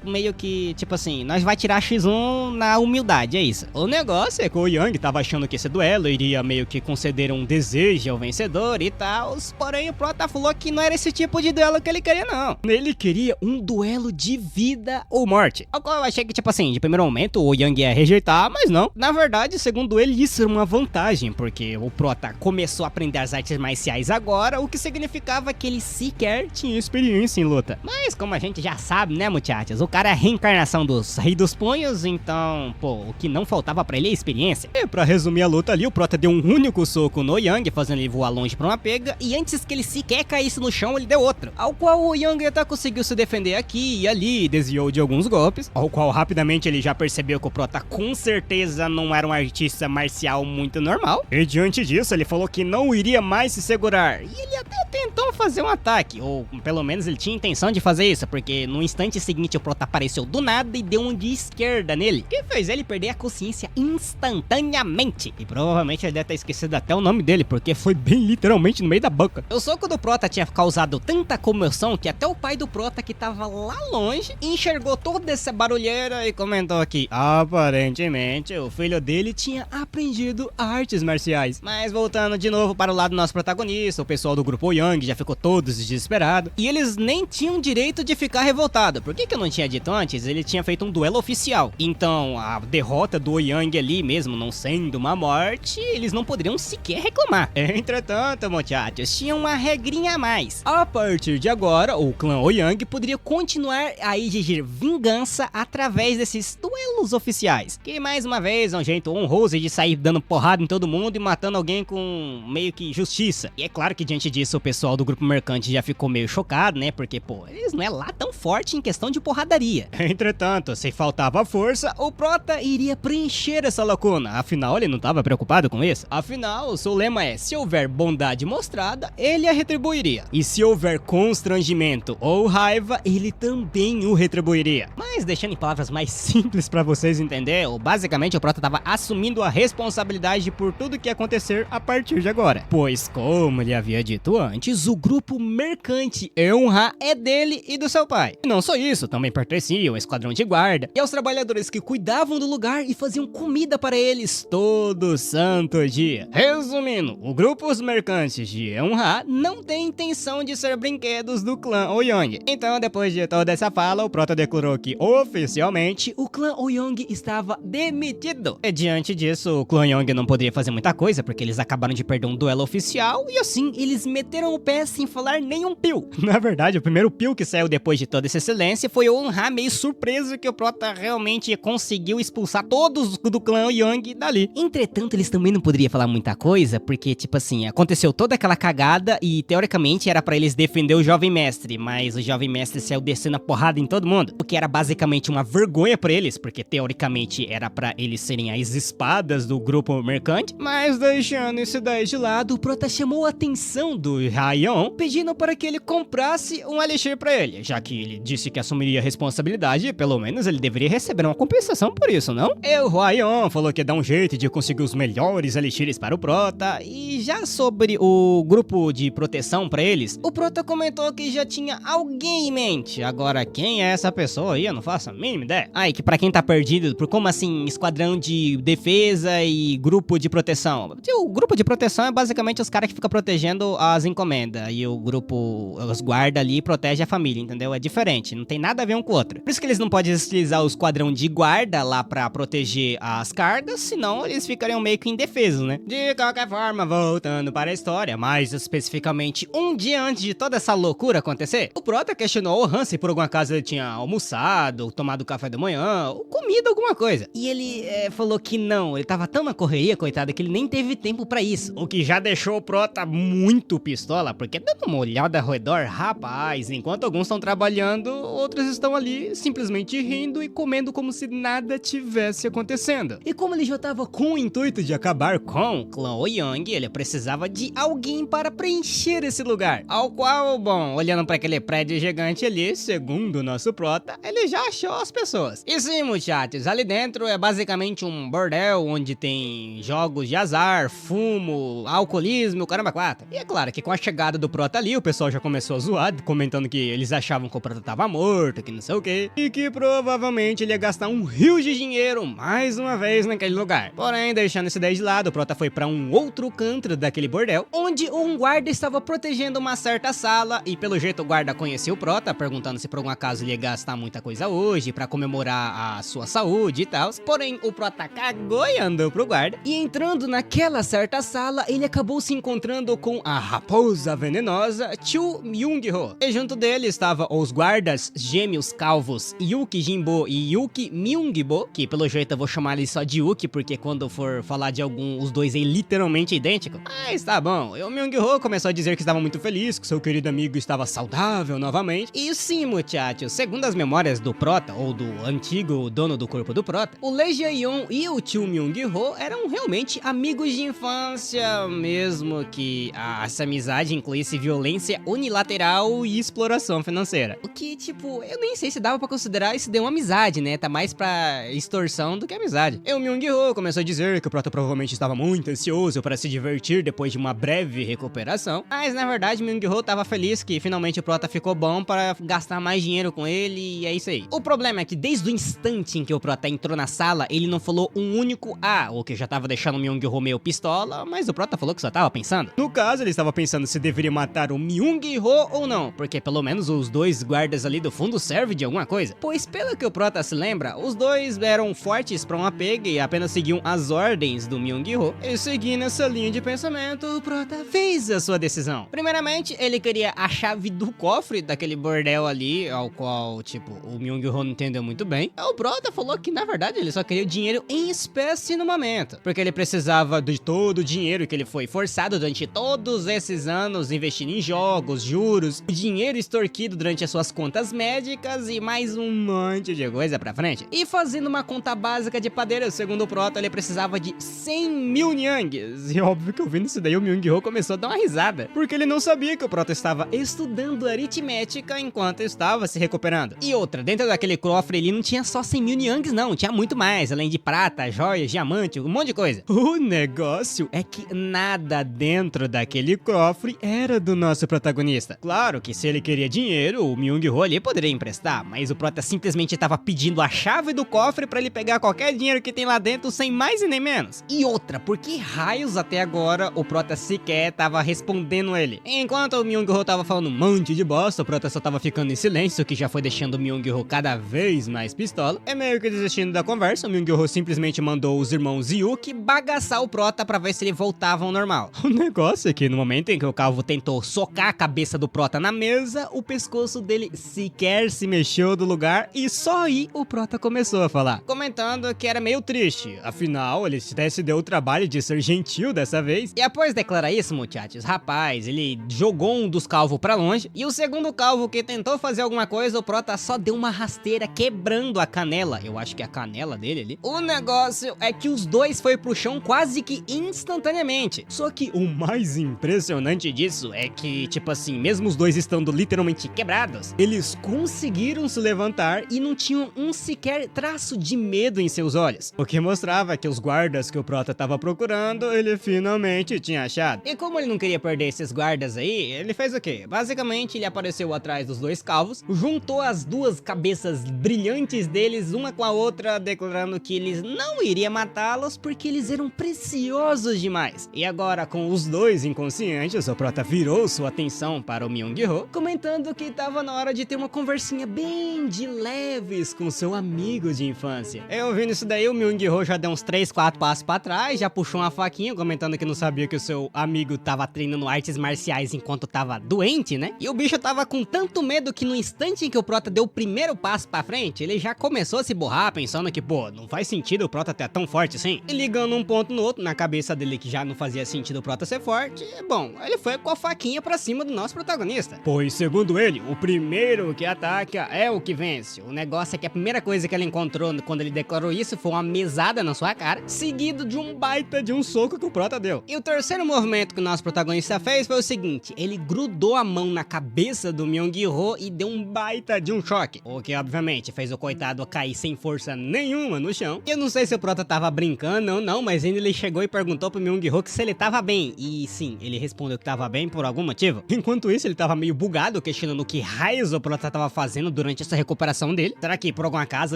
meio que, tipo assim, nós vai tirar X1 na humildade, é isso. O negócio é que o Yang tava achando que esse duelo iria meio que conceder um desejo ao vencedor e tal, porém o Prota falou que não era esse tipo de duelo que ele queria, não. Ele queria um duelo de vida ou morte. Ao qual eu achei que, tipo assim, de primeiro momento o Yang ia rejeitar, mas não. Na verdade, segundo ele, isso era uma vantagem, porque o Prota começou a aprender as artes marciais agora, o que significava que ele sequer tinha experiência em luta. Mas como a gente já sabe, né, muchachos, o cara é a reencarnação dos Rei dos Punhos, então, pô, o que não faltava pra ele é experiência. E pra resumir a luta ali, o Prota deu um único soco no Yang, fazendo ele voar longe pra uma pega, e antes que ele sequer caísse no chão, ele deu outro, ao qual o Yang até conseguiu se defender aqui e ali, desviou de alguns golpes, ao qual rapidamente ele já percebeu que o Prota com certeza não era um artista marcial muito normal, e diante disso ele falou que não iria mais se segurar, e ele até tentou fazer um ataque, ou pelo menos ele tinha intenção de fazer isso, porque no instante seguinte o Prota apareceu do nada e deu um de esquerda nele, que fez ele perder a consciência instantaneamente, e provavelmente ele deve ter esquecido até o nome dele, porque foi bem literalmente no meio da boca. O soco do Prota tinha causado tanta comoção que até o pai do Prota, que tava lá longe, enxergou toda essa barulheira e comentou que aparentemente o filho dele tinha aprendido artes marciais. Mas voltando de novo para o lado do nosso protagonista, o pessoal do grupo Yang já ficou todos desesperados, e eles nem tinham direito de ficar revoltados. Por que eu não tinha dito antes? Ele tinha feito um duelo oficial, então a derrota do Yang ali, mesmo não sendo uma morte, eles não poderiam sequer reclamar. Entretanto, muchachos, tinha uma regrinha a mais. A partir de agora, o clã Ouyang poderia continuar a exigir vingança através desses duelos oficiais, que mais uma vez é um jeito honroso de sair dando porrada em todo mundo e matando alguém com meio que justiça. E é claro que diante disso o pessoal do grupo mercante já ficou meio chocado, né, porque pô, eles não é lá tão forte em questão de porradaria. Entretanto, se faltava força, o Prota iria preencher essa lacuna, afinal ele não estava preocupado com isso. Afinal, o seu lema é: se houver bondade mostrada, ele a retribuiria, e se houver constrangimento ou raiva, ele também o retribuiria. Mas deixando em palavras mais simples pra vocês entenderem, basicamente o Prota tava assumindo a responsabilidade por tudo que ia acontecer a partir de agora, pois como ele havia dito antes, o grupo mercante Eunha é dele e do seu pai. E não só isso, também pertencia ao esquadrão de guarda e aos trabalhadores que cuidavam do lugar e faziam comida para eles todo santo dia. Resumindo, o grupo Os Mercantes de Eunha não tem intenção de ser brinquedos do clã Ouyang. Então, depois de toda essa fala, o Prota declarou que oficialmente o clã Ouyang estava demitido. E diante disso, o clã Ouyang não poderia fazer muita coisa, porque eles acabaram de perder um duelo oficial e assim eles meteram o pé sem falar nenhum pio. Na verdade, o primeiro pio que saiu depois de toda essa silêncio foi o Eunha meio surpreso que o Prota realmente conseguiu expulsar todos do clã Ouyang dali. Entretanto, eles também não poderiam falar muita coisa, porque tipo assim, aconteceu toda aquela cagada e teoricamente era pra eles defender o jovem mestre, mas o jovem mestre saiu descendo a porrada em todo mundo, o que era basicamente uma vergonha pra eles, porque teoricamente era pra eles serem as espadas do grupo mercante. Mas deixando isso daí de lado, o Prota chamou a atenção do Raion, pedindo para que ele comprasse um elixir pra ele, já que ele disse que assumiria a responsabilidade, pelo menos ele deveria receber uma compensação por isso, não? E o Raion falou que ia dar um jeito de conseguir os melhores elixires para o Prota. E já sobre o grupo de proteção pra eles, o Prota comentou que já tinha alguém em mente. Agora, quem é essa pessoa aí? Eu não faço a mínima ideia. E que pra quem tá perdido, por como assim, esquadrão de defesa e grupo de proteção? O grupo de proteção é basicamente os caras que ficam protegendo as encomendas, e o grupo, os guarda ali, protege a família, entendeu? É diferente, não tem nada a ver um com o outro. Por isso que eles não podem utilizar o esquadrão de guarda lá pra proteger as cargas, senão eles ficariam meio que indefesos, né? De qualquer forma, voltando para a história, mais especificamente um dia antes de toda essa loucura acontecer, o Prota questionou o Han se por algum acaso ele tinha almoçado, tomado café da manhã, ou comido alguma coisa. E ele falou que não, ele tava tão na correria, coitado, que ele nem teve tempo pra isso. O que já deixou o Prota muito pistola, pistola, porque dando uma olhada ao redor, rapaz, enquanto alguns estão trabalhando, outros estão ali simplesmente rindo e comendo como se nada tivesse acontecendo. E como ele já estava com o intuito de acabar com o clã Ouyang, ele precisava de alguém para preencher esse lugar, ao qual, bom, olhando para aquele prédio gigante ali, segundo o nosso prota, ele já achou as pessoas. E sim, muchachos, ali dentro é basicamente um bordel onde tem jogos de azar, fumo, alcoolismo, caramba, quatro. E é claro que com a chegada do prota ali, o pessoal já começou a zoar, comentando que eles achavam que o prota tava morto, que não sei o que, e que provavelmente ele ia gastar um rio de dinheiro mais uma vez naquele lugar. Porém, deixando essa ideia de lado, o prota foi pra um outro canto daquele bordel, onde um guarda estava protegendo uma certa sala, e pelo jeito o guarda conheceu o prota, perguntando se por algum acaso ele ia gastar muita coisa hoje pra comemorar a sua saúde e tal. Porém, o prota cagou e andou pro guarda, e entrando naquela certa sala, ele acabou se encontrando com a raposa venenosa Chu Myung-ho. E junto dele estavam os guardas gêmeos calvos Yuki Jinbo e Yuki Myung-bo, que pelo jeito eu vou chamar ele só de Yuki, porque quando for falar de algum, os dois é literalmente idêntico. Mas tá bom, e o Myung-ho começou a dizer que estava muito feliz, que seu querido amigo estava saudável novamente. E sim, muchachos, segundo as memórias do prota, ou do antigo dono do corpo do prota, o Lee Jae-young e o Chu Myung-ho eram realmente amigos de infância, mesmo que essa amizade incluísse violência unilateral e exploração financeira. O que, tipo, eu nem sei se dava pra considerar isso de uma amizade, né? Tá mais pra extorsão do que amizade. E o Myung-ho começou a dizer que o prota provavelmente estava muito ansioso para se divertir depois de uma breve recuperação, mas na verdade o Myung-ho tava feliz que finalmente o prota ficou bom para gastar mais dinheiro com ele, e é isso aí. O problema é que desde o instante em que o prota entrou na sala, ele não falou um único o que já tava deixando o Myung-ho meio pistola, mas o prota falou que só tava pensando. No caso, ele estava pensando se deveria matar o Myung-ho ou não, porque pelo menos os dois guardas ali do fundo servem de alguma coisa. Pois pelo que o prota se lembra, os dois eram fortes para uma pega e apenas seguiam as ordens do Myung-ho. E seguindo essa linha de pensamento, o prota fez a sua decisão. Primeiramente, ele queria a chave do cofre daquele bordel ali, ao qual, tipo, o Myung-ho não entendeu muito bem. O prota falou que, na verdade, ele só queria o dinheiro em espécie no momento, porque ele precisava de todo o dinheiro que ele foi forçado durante todos esses anos investindo em jogos, juros, o dinheiro extorquido durante as suas contas médicas e mais um monte de coisa pra frente. E fazendo uma conta básica de padeiro, segundo o prota, ele precisava de 100 mil nyangues. E óbvio que ouvindo isso daí, o Myung-ho começou a dar uma risada, porque ele não sabia que o prota estava estudando aritmética enquanto estava se recuperando. E outra, dentro daquele cofre ele não tinha só 100 mil nyangues não, tinha muito mais, além de prata, joias, diamante, um monte de coisa. O negócio é que nada dentro daquele cofre era do nosso protagonista. Claro que se ele queria dinheiro, o Myung-ho ali poderia emprestar, mas o prota simplesmente estava pedindo a chave do cofre pra ele pegar qualquer dinheiro que tem lá dentro sem mais e nem menos. E outra, por que raios até agora o prota sequer tava respondendo ele? Enquanto o Myung-ho tava falando um monte de bosta, o prota só tava ficando em silêncio, o que já foi deixando o Myung-ho cada vez mais pistola. É meio que desistindo da conversa, o Myung-ho simplesmente mandou os irmãos Yuki bagaçar o prota pra ver se ele voltava ao normal. O negócio é que no momento em que o calvo tentou socar a cabeça do prota na mesa, o pescoço dele sequer se mexeu do lugar e só aí o prota começou a falar, comentando que era meio triste, afinal ele até se deu o trabalho de ser gentil dessa vez. E após declarar isso, muchachos, rapaz, ele jogou um dos calvos pra longe e o segundo calvo que tentou fazer alguma coisa, o prota só deu uma rasteira quebrando a canela, eu acho que é a canela dele ali. O negócio é que os dois foi pro chão quase que instantaneamente. Só que o mais impressionante disso é que, tipo assim, mesmo os dois estando literalmente quebrados, eles conseguiram se levantar e não tinham um sequer traço de medo em seus olhos. O que mostrava que os guardas que o prota tava procurando, ele finalmente tinha achado. E como ele não queria perder esses guardas aí, ele fez o quê? Basicamente, ele apareceu atrás dos dois calvos, juntou as duas cabeças brilhantes deles, uma com a outra, declarando que eles não iriam matá-los porque eles eram preciosos demais. E agora, com os dois inconscientes, o prota virou sua atenção para o Myung-ho, comentando que tava na hora de ter uma conversinha bem de leves com seu amigo de infância. Eu ouvindo isso daí, o Myung-ho já deu uns 3, 4 passos pra trás, já puxou uma faquinha, comentando que não sabia que o seu amigo tava treinando artes marciais enquanto tava doente, né? E o bicho tava com tanto medo que no instante em que o prota deu o primeiro passo pra frente, ele já começou a se borrar, pensando que, pô, não faz sentido o prota ter tão forte assim. E ligando um ponto no outro, na cabeça dele que já não fazia sentido o prota ser forte, bom, ele foi foi com a faquinha pra cima do nosso protagonista. Pois, segundo ele, o primeiro que ataca é o que vence. O negócio é que a primeira coisa que ele encontrou quando ele declarou isso foi uma mesada na sua cara, seguido de um baita de um soco que o prota deu. E o terceiro movimento que o nosso protagonista fez foi o seguinte: ele grudou a mão na cabeça do Myung-Ho e deu um baita de um choque, o que obviamente fez o coitado cair sem força nenhuma no chão. Eu não sei se o prota tava brincando ou não, mas ainda ele chegou e perguntou pro Myung-Ho se ele tava bem. E sim, ele respondeu que tava bem por algum motivo. Enquanto isso, ele tava meio bugado, questionando o que raios o prota tava fazendo durante essa recuperação dele. Será que por algum acaso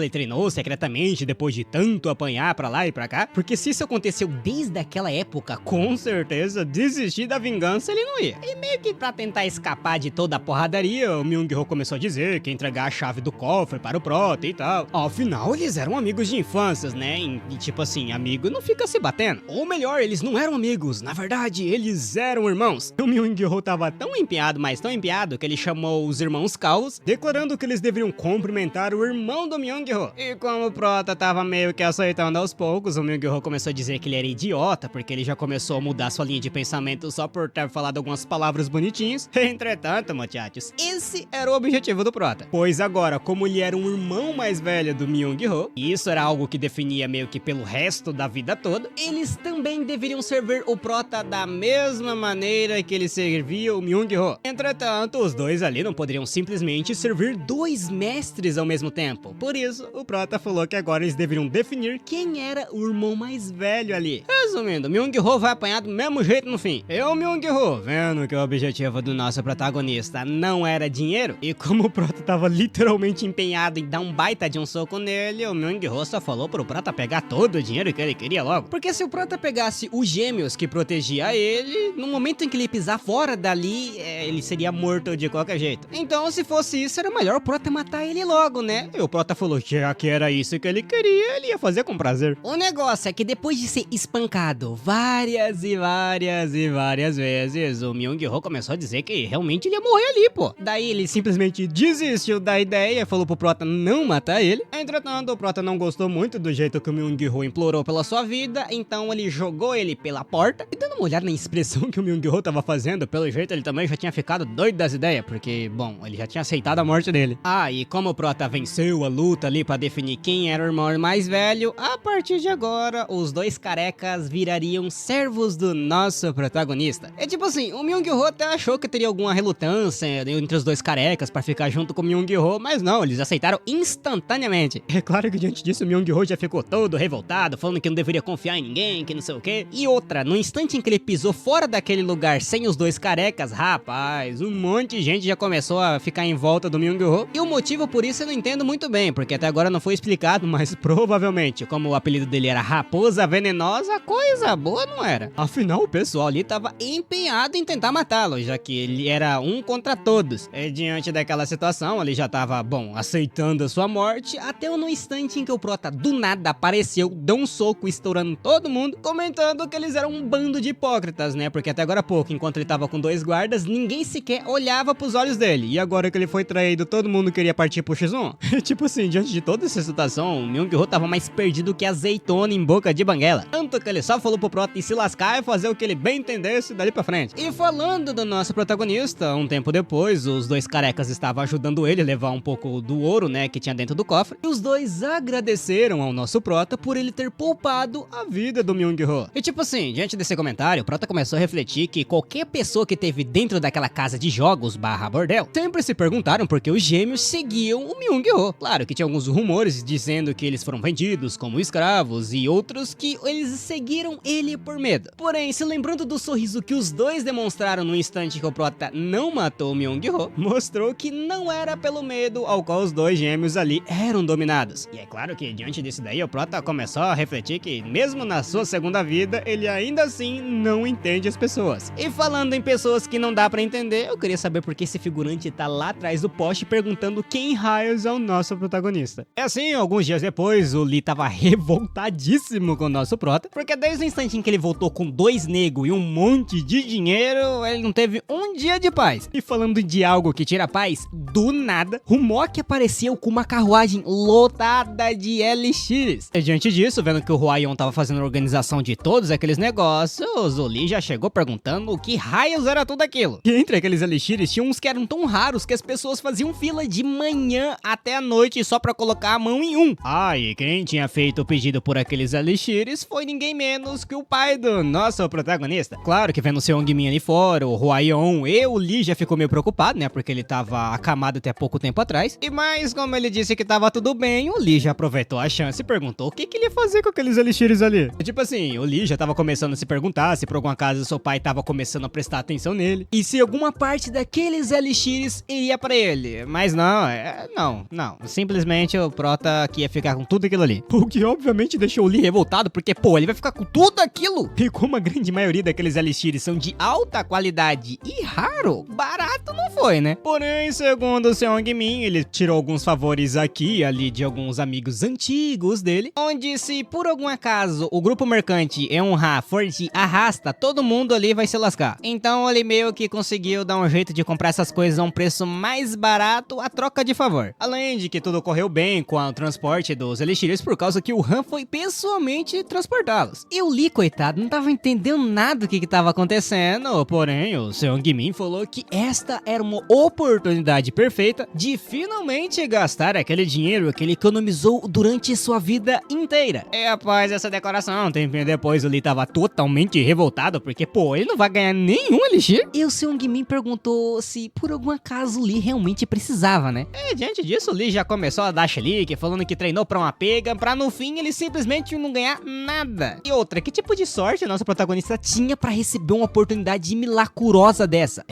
ele treinou secretamente depois de tanto apanhar pra lá e pra cá? Porque se isso aconteceu desde aquela época, com certeza desistir da vingança ele não ia. E meio que pra tentar escapar de toda a porradaria, o Myung-Ho começou a dizer que ia entregar a chave do cofre para o prota e tal. Afinal, eles eram amigos de infâncias, né? E tipo assim, amigo não fica se batendo. Ou melhor, eles não eram amigos, na verdade, eles eram irmãos. O Myung-Ho tava tão empenhado, mas tão empenhado, que ele chamou os irmãos calvos, declarando que eles deveriam cumprimentar o irmão do Myung-Ho. E como o prota tava meio que aceitando aos poucos, o Myung-Ho começou a dizer que ele era idiota, porque ele já começou a mudar sua linha de pensamento só por ter falado algumas palavras bonitinhas. Entretanto, muchachos, esse era o objetivo do prota. Pois agora, como ele era um irmão mais velho do Myung-Ho, e isso era algo que definia meio que pelo resto da vida toda, eles também deveriam servir o prota da mesma maneira que ele servia o Myung-Ho. Entretanto, os dois ali não poderiam simplesmente servir dois mestres ao mesmo tempo. Por isso, o prota falou que agora eles deveriam definir quem era o irmão mais velho ali. Resumindo, Myung-Ho vai apanhar do mesmo jeito no fim. E o Myung-Ho, vendo que o objetivo do nosso protagonista não era dinheiro, e como o prota tava literalmente empenhado em dar um baita de um soco nele, o Myung-Ho só falou pro prota pegar todo o dinheiro que ele queria logo. Porque se o prota pegasse os gêmeos que protegia ele, no momento em que ele pisar fora dali, ele seria morto de qualquer jeito. Então, se fosse isso, era melhor o prota matar ele logo, né? E o prota falou que já que era isso que ele queria, ele ia fazer com prazer. O negócio é que depois de ser espancado várias e várias e várias vezes, o Myung-Ho começou a dizer que realmente ele ia morrer ali, pô. Daí ele simplesmente desistiu da ideia e falou pro prota não matar ele. Entretanto, o prota não gostou muito do jeito que o Myung-Ho implorou pela sua vida, então ele jogou ele pela porta. E dando uma olhada na expressão que o Myung-Ho tava fazendo, pelo jeito ele também já tinha ficado doido das ideias, porque, bom, ele já tinha aceitado a morte dele. Ah, e como o prota venceu a luta ali pra definir quem era o irmão mais velho, a partir de agora, os dois carecas virariam servos do nosso protagonista. É tipo assim, o Myung-Ho até achou que teria alguma relutância entre os dois carecas pra ficar junto com o Myung-Ho, mas não, eles aceitaram instantaneamente. É claro que diante disso o Myung-Ho já ficou todo revoltado, falando que não deveria confiar em ninguém, que não sei o que. E outra, no instante em que ele pisou fora daquele lugar sem os dois carecas, rapaz, um monte de gente já começou a ficar em volta do Myung-Ho. E o motivo por isso eu não entendo muito bem, porque até agora não foi explicado, mas provavelmente, como o apelido dele era Raposa Venenosa, coisa boa não era. Afinal, o pessoal ali tava empenhado em tentar matá-lo, já que ele era um contra todos. E diante daquela situação, ele já tava, bom, aceitando a sua morte, até no instante em que o prota do nada apareceu, deu um soco estourando todo mundo, comentando que eles eram um bando de hipócritas, né? Porque até agora há pouco, enquanto ele tava com dois guardas, ninguém sequer olhava pros olhos dele. E agora que ele foi traído, todo mundo queria partir pro X1? Tipo assim, diante de toda essa situação, o Myung-Ho tava mais perdido que azeitona em boca de banguela. Tanto que ele só falou pro prota se lascar e fazer o que ele bem entendesse dali pra frente. E falando do nosso protagonista, um tempo depois, os dois carecas estavam ajudando ele a levar um pouco do ouro, né, que tinha dentro do cofre. E os dois agradeceram ao nosso prota por ele ter poupado a vida do Myung-Ho. E tipo assim, diante desse comentário, o prota começou a refletir que qualquer pessoa que teve dentro daquela casa de jogos / bordel, sempre se perguntaram por que os gêmeos seguiam o Myung-Ho. Claro que tinha alguns rumores dizendo que eles foram vendidos como escravos e outros que eles seguiram ele por medo. Porém, se lembrando do sorriso que os dois demonstraram no instante que o prota não matou o Myung-Ho, mostrou que não era pelo medo ao qual os dois gêmeos ali eram dominados. E é claro que diante disso daí, o prota começou a refletir que mesmo na sua segunda vida, ele ainda assim não entende as pessoas. E falando em pessoas que não dá pra entender, eu queria saber por que esse figurante tá lá atrás do poste perguntando quem raios é o nosso protagonista. É assim, alguns dias depois, o Lee tava revoltadíssimo com o nosso prota, porque desde o instante em que ele voltou com dois negros e um monte de dinheiro, ele não teve um dia de paz. E falando de algo que tira paz, do nada, o Mock apareceu com uma carruagem lotada de elixires. E diante disso, vendo que o Hwaion tava fazendo a organização de todos aqueles negócios, o Lee já chegou perguntando que raios era tudo aquilo. E entre aqueles elixires tinha uns que eram tão raros que as pessoas faziam fila de manhã até a noite só pra colocar a mão em um. Ah, e quem tinha feito o pedido por aqueles elixires foi ninguém menos que o pai do nosso protagonista. Claro que vendo o Seongmin ali fora, o Hwayeon e o Lee já ficou meio preocupado, né? Porque ele tava acamado até pouco tempo atrás. E mais, como ele disse que tava tudo bem, o Lee já aproveitou a chance e perguntou o que ele ia fazer com aqueles elixires ali. Tipo assim, o Lee já tava começando a se perguntar se por alguma acaso seu pai tava começando a prestar atenção nele. E se alguma parte daqueles elixires iria pra ele. Mas não, não. Simplesmente o Prota que ia ficar com tudo aquilo ali. O que obviamente deixou o Lee revoltado, porque, pô, ele vai ficar com tudo aquilo. E como a grande maioria daqueles elixires são de alta qualidade e raro, barato não foi, né? Porém, segundo o Seongmin, ele tirou alguns favores aqui e ali de alguns amigos antigos dele, onde se por algum acaso o grupo mercante honrar for de arrasta, todo mundo ali vai se lascar. Então ele meio que conseguiu dar um jeito de comprar essas coisas a um preço mais barato a troca de favor. Além de que tudo correu bem com o transporte dos elixires por causa que o Han foi pessoalmente transportá-los. E o Lee, coitado, não tava entendendo nada do que tava acontecendo, porém o Seongmin falou que esta era uma oportunidade perfeita de finalmente gastar aquele dinheiro que ele economizou durante sua vida inteira. E após essa decoração, um tempinho depois o Lee tava totalmente revoltado, porque, pô, ele não vai ganhar nenhum elixir. E o Seongmin perguntou se por algum acaso o Lee realmente precisava, né? E diante disso, o Lee já começou a dar chilique, falando que treinou pra uma pega, pra no fim ele simplesmente não ganhar nada. E outra, que tipo de sorte nosso protagonista tinha pra receber uma oportunidade milagrosa dessa?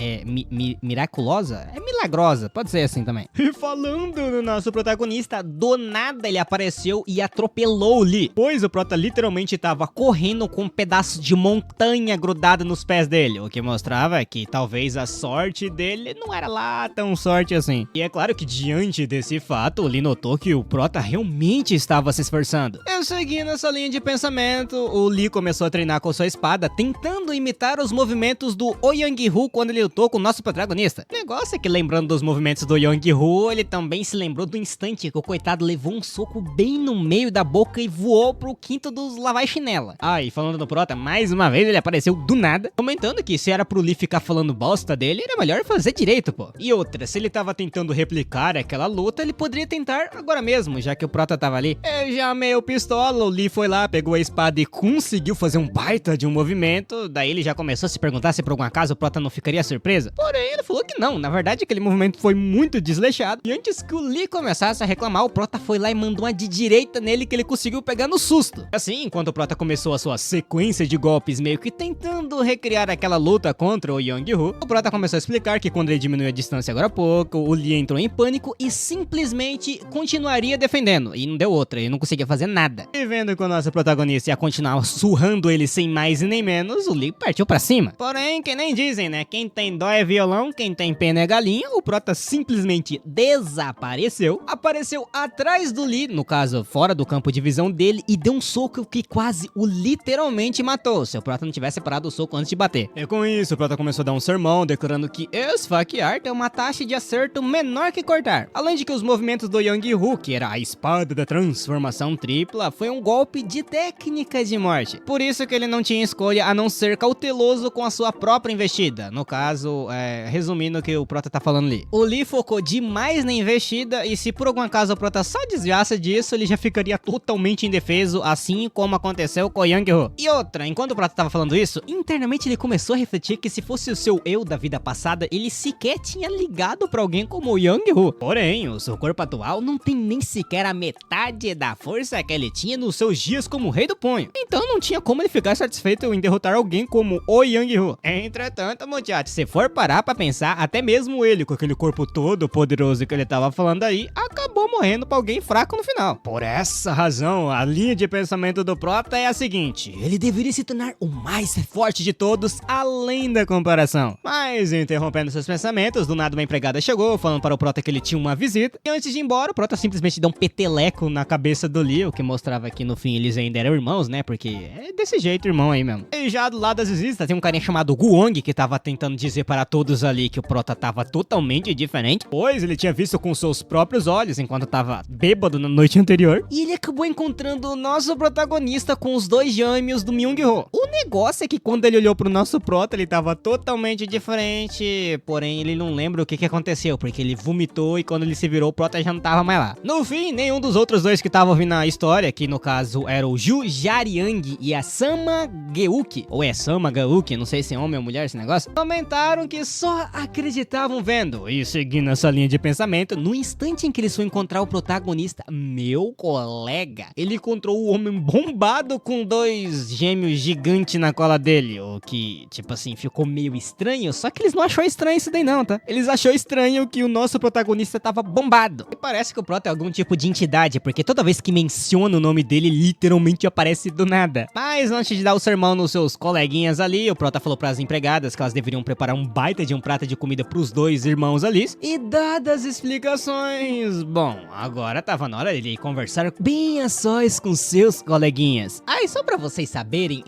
Miraculosa? É milagrosa, pode ser assim também. E falando no nosso protagonista, do nada ele apareceu e atropelou o Lee, pois o prota literalmente tava correndo com um pedaço de montanha grudado nos pés dele, o que mostrava que talvez a sorte dele não era lá tão sorte assim. E é claro que diante desse fato, o Lee notou que o prota realmente estava se esforçando. Eu seguindo essa linha de pensamento, o Lee começou a treinar com sua espada, tentando imitar os movimentos do Oh Young-woo quando ele lutou com o nosso protagonista. O negócio é que, lembrando dos movimentos do Young-woo, ele também se lembrou do instante que o coitado levou um soco bem no meio da boca e voou pro quinto dos lavai chinela. Ah, e falando do prota, mais uma vez ele apareceu do nada, comentando que se era pro Lee ficar falando bosta dele, era melhor fazer direito, pô. E outra, se ele tava tentando replicar aquela luta, ele poderia tentar agora mesmo, já que o prota tava ali. Já meio pistola, o Lee foi lá, pegou a espada e conseguiu fazer um baita de um movimento. Daí ele já começou a se perguntar se por algum acaso o prota não ficaria surpresa. Porém, ele falou que não, na verdade aquele movimento foi muito desleixado. E antes que o Lee começasse a reclamar, o prota foi lá e mandou uma de direita nele que ele conseguiu pegar no susto. Assim, enquanto o prota começou a sua sequência de golpes meio que tentando recriar aquela luta contra o Young-woo, o prota começou a explicar que quando ele diminuiu a distância agora há pouco, o Lee entrou em pânico e simplesmente continuaria defendendo. E não deu outra, ele não conseguia fazer nada. E vendo que o nosso protagonista ia continuar surrando ele sem mais e nem menos, o Lee partiu pra cima. Porém, que nem dizem, né? Quem tem dó é violão, quem tem pena é galinha. O prota simplesmente desapareceu, apareceu atrás do Lee, no caso, fora do campo de visão dele, e deu um soco que quase o literalmente matou, se o prota não tivesse parado o soco antes de bater. E com isso, o prota começou a dar um sermão, declarando que esfaquear tem uma taxa de acerto menor que cortar. Além de que os movimentos do Young-woo, que era a espada da transformação tripla, foi um golpe de técnica de morte. Por isso que ele não tinha escolha a não ser cauteloso com a sua própria investida. No caso, resumindo o que o prota tá falando ali. O Lee focou demais na investida e se por algum acaso o prota só desviasse disso, ele já ficaria totalmente indefeso, assim como aconteceu com o Young-woo. E outra, enquanto o prota tava falando isso, internamente ele começou a refletir que se fosse o seu eu da vida passada, ele sequer tinha ligado pra alguém como o Young-woo. Porém, o seu corpo atual não tem nem sequer a metade da força que ele tinha nos seus dias como rei do punho. Então não tinha como ele ficar satisfeito em derrotar alguém como o Young-woo. Entretanto, muchacho, se for parar pra pensar, até mesmo ele, com aquele corpo todo poderoso que ele tava falando aí, acabou morrendo pra alguém fraco no final. Por essa razão, a linha de pensamento do prota é a seguinte: ele deveria se tornar o mais forte de todos, além da comparação. Mas, interrompendo seus pensamentos, do nada uma empregada chegou, falando para o prota que ele tinha uma visita, e antes de ir embora, o prota simplesmente deu um peteleco na cabeça do Lee, o que mostrava que no fim eles ainda eram irmãos, né, porque é desse jeito, irmão aí mesmo. E já do lado das visitas tem um carinha chamado Guong, que tava tentando dizer para todos ali que o Prota tava totalmente diferente, pois ele tinha visto com seus próprios olhos enquanto tava bêbado na noite anterior. E ele acabou encontrando o nosso protagonista com os dois gêmeos do Myung-ho. O negócio é que quando ele olhou pro nosso Prota, ele tava totalmente diferente, porém ele não lembra o que aconteceu, porque ele vomitou e quando ele se virou, o Prota já não tava mais lá. No fim, nenhum dos outros dois que estavam ouvindo a história, que no caso era o Ju Jaryang e a Sama Geuki, ou é Sama Geuki, não sei se é homem ou mulher esse negócio, comentaram que só acreditavam vendo. E seguindo essa linha de pensamento, no instante em que eles foram encontrar o protagonista, meu colega, ele encontrou o homem bombado com dois gêmeos gigantes na cola dele, o que, tipo assim, ficou meio estranho, só que eles não achou estranho isso daí não, tá? Eles achou estranho que o nosso protagonista tava bombado. E parece que o Prota é algum tipo de entidade, porque toda vez que menciona o nome dele, literalmente aparece do nada. Mas antes de dar o sermão nos seus coleguinhas ali, o Prota falou pras empregadas que elas deveriam preparar um baita de um prato de comida pros dois irmãos ali. E dadas as explicações, bom, agora tava na hora dele conversar bem a sós com seus coleguinhas. E só pra vocês saberem,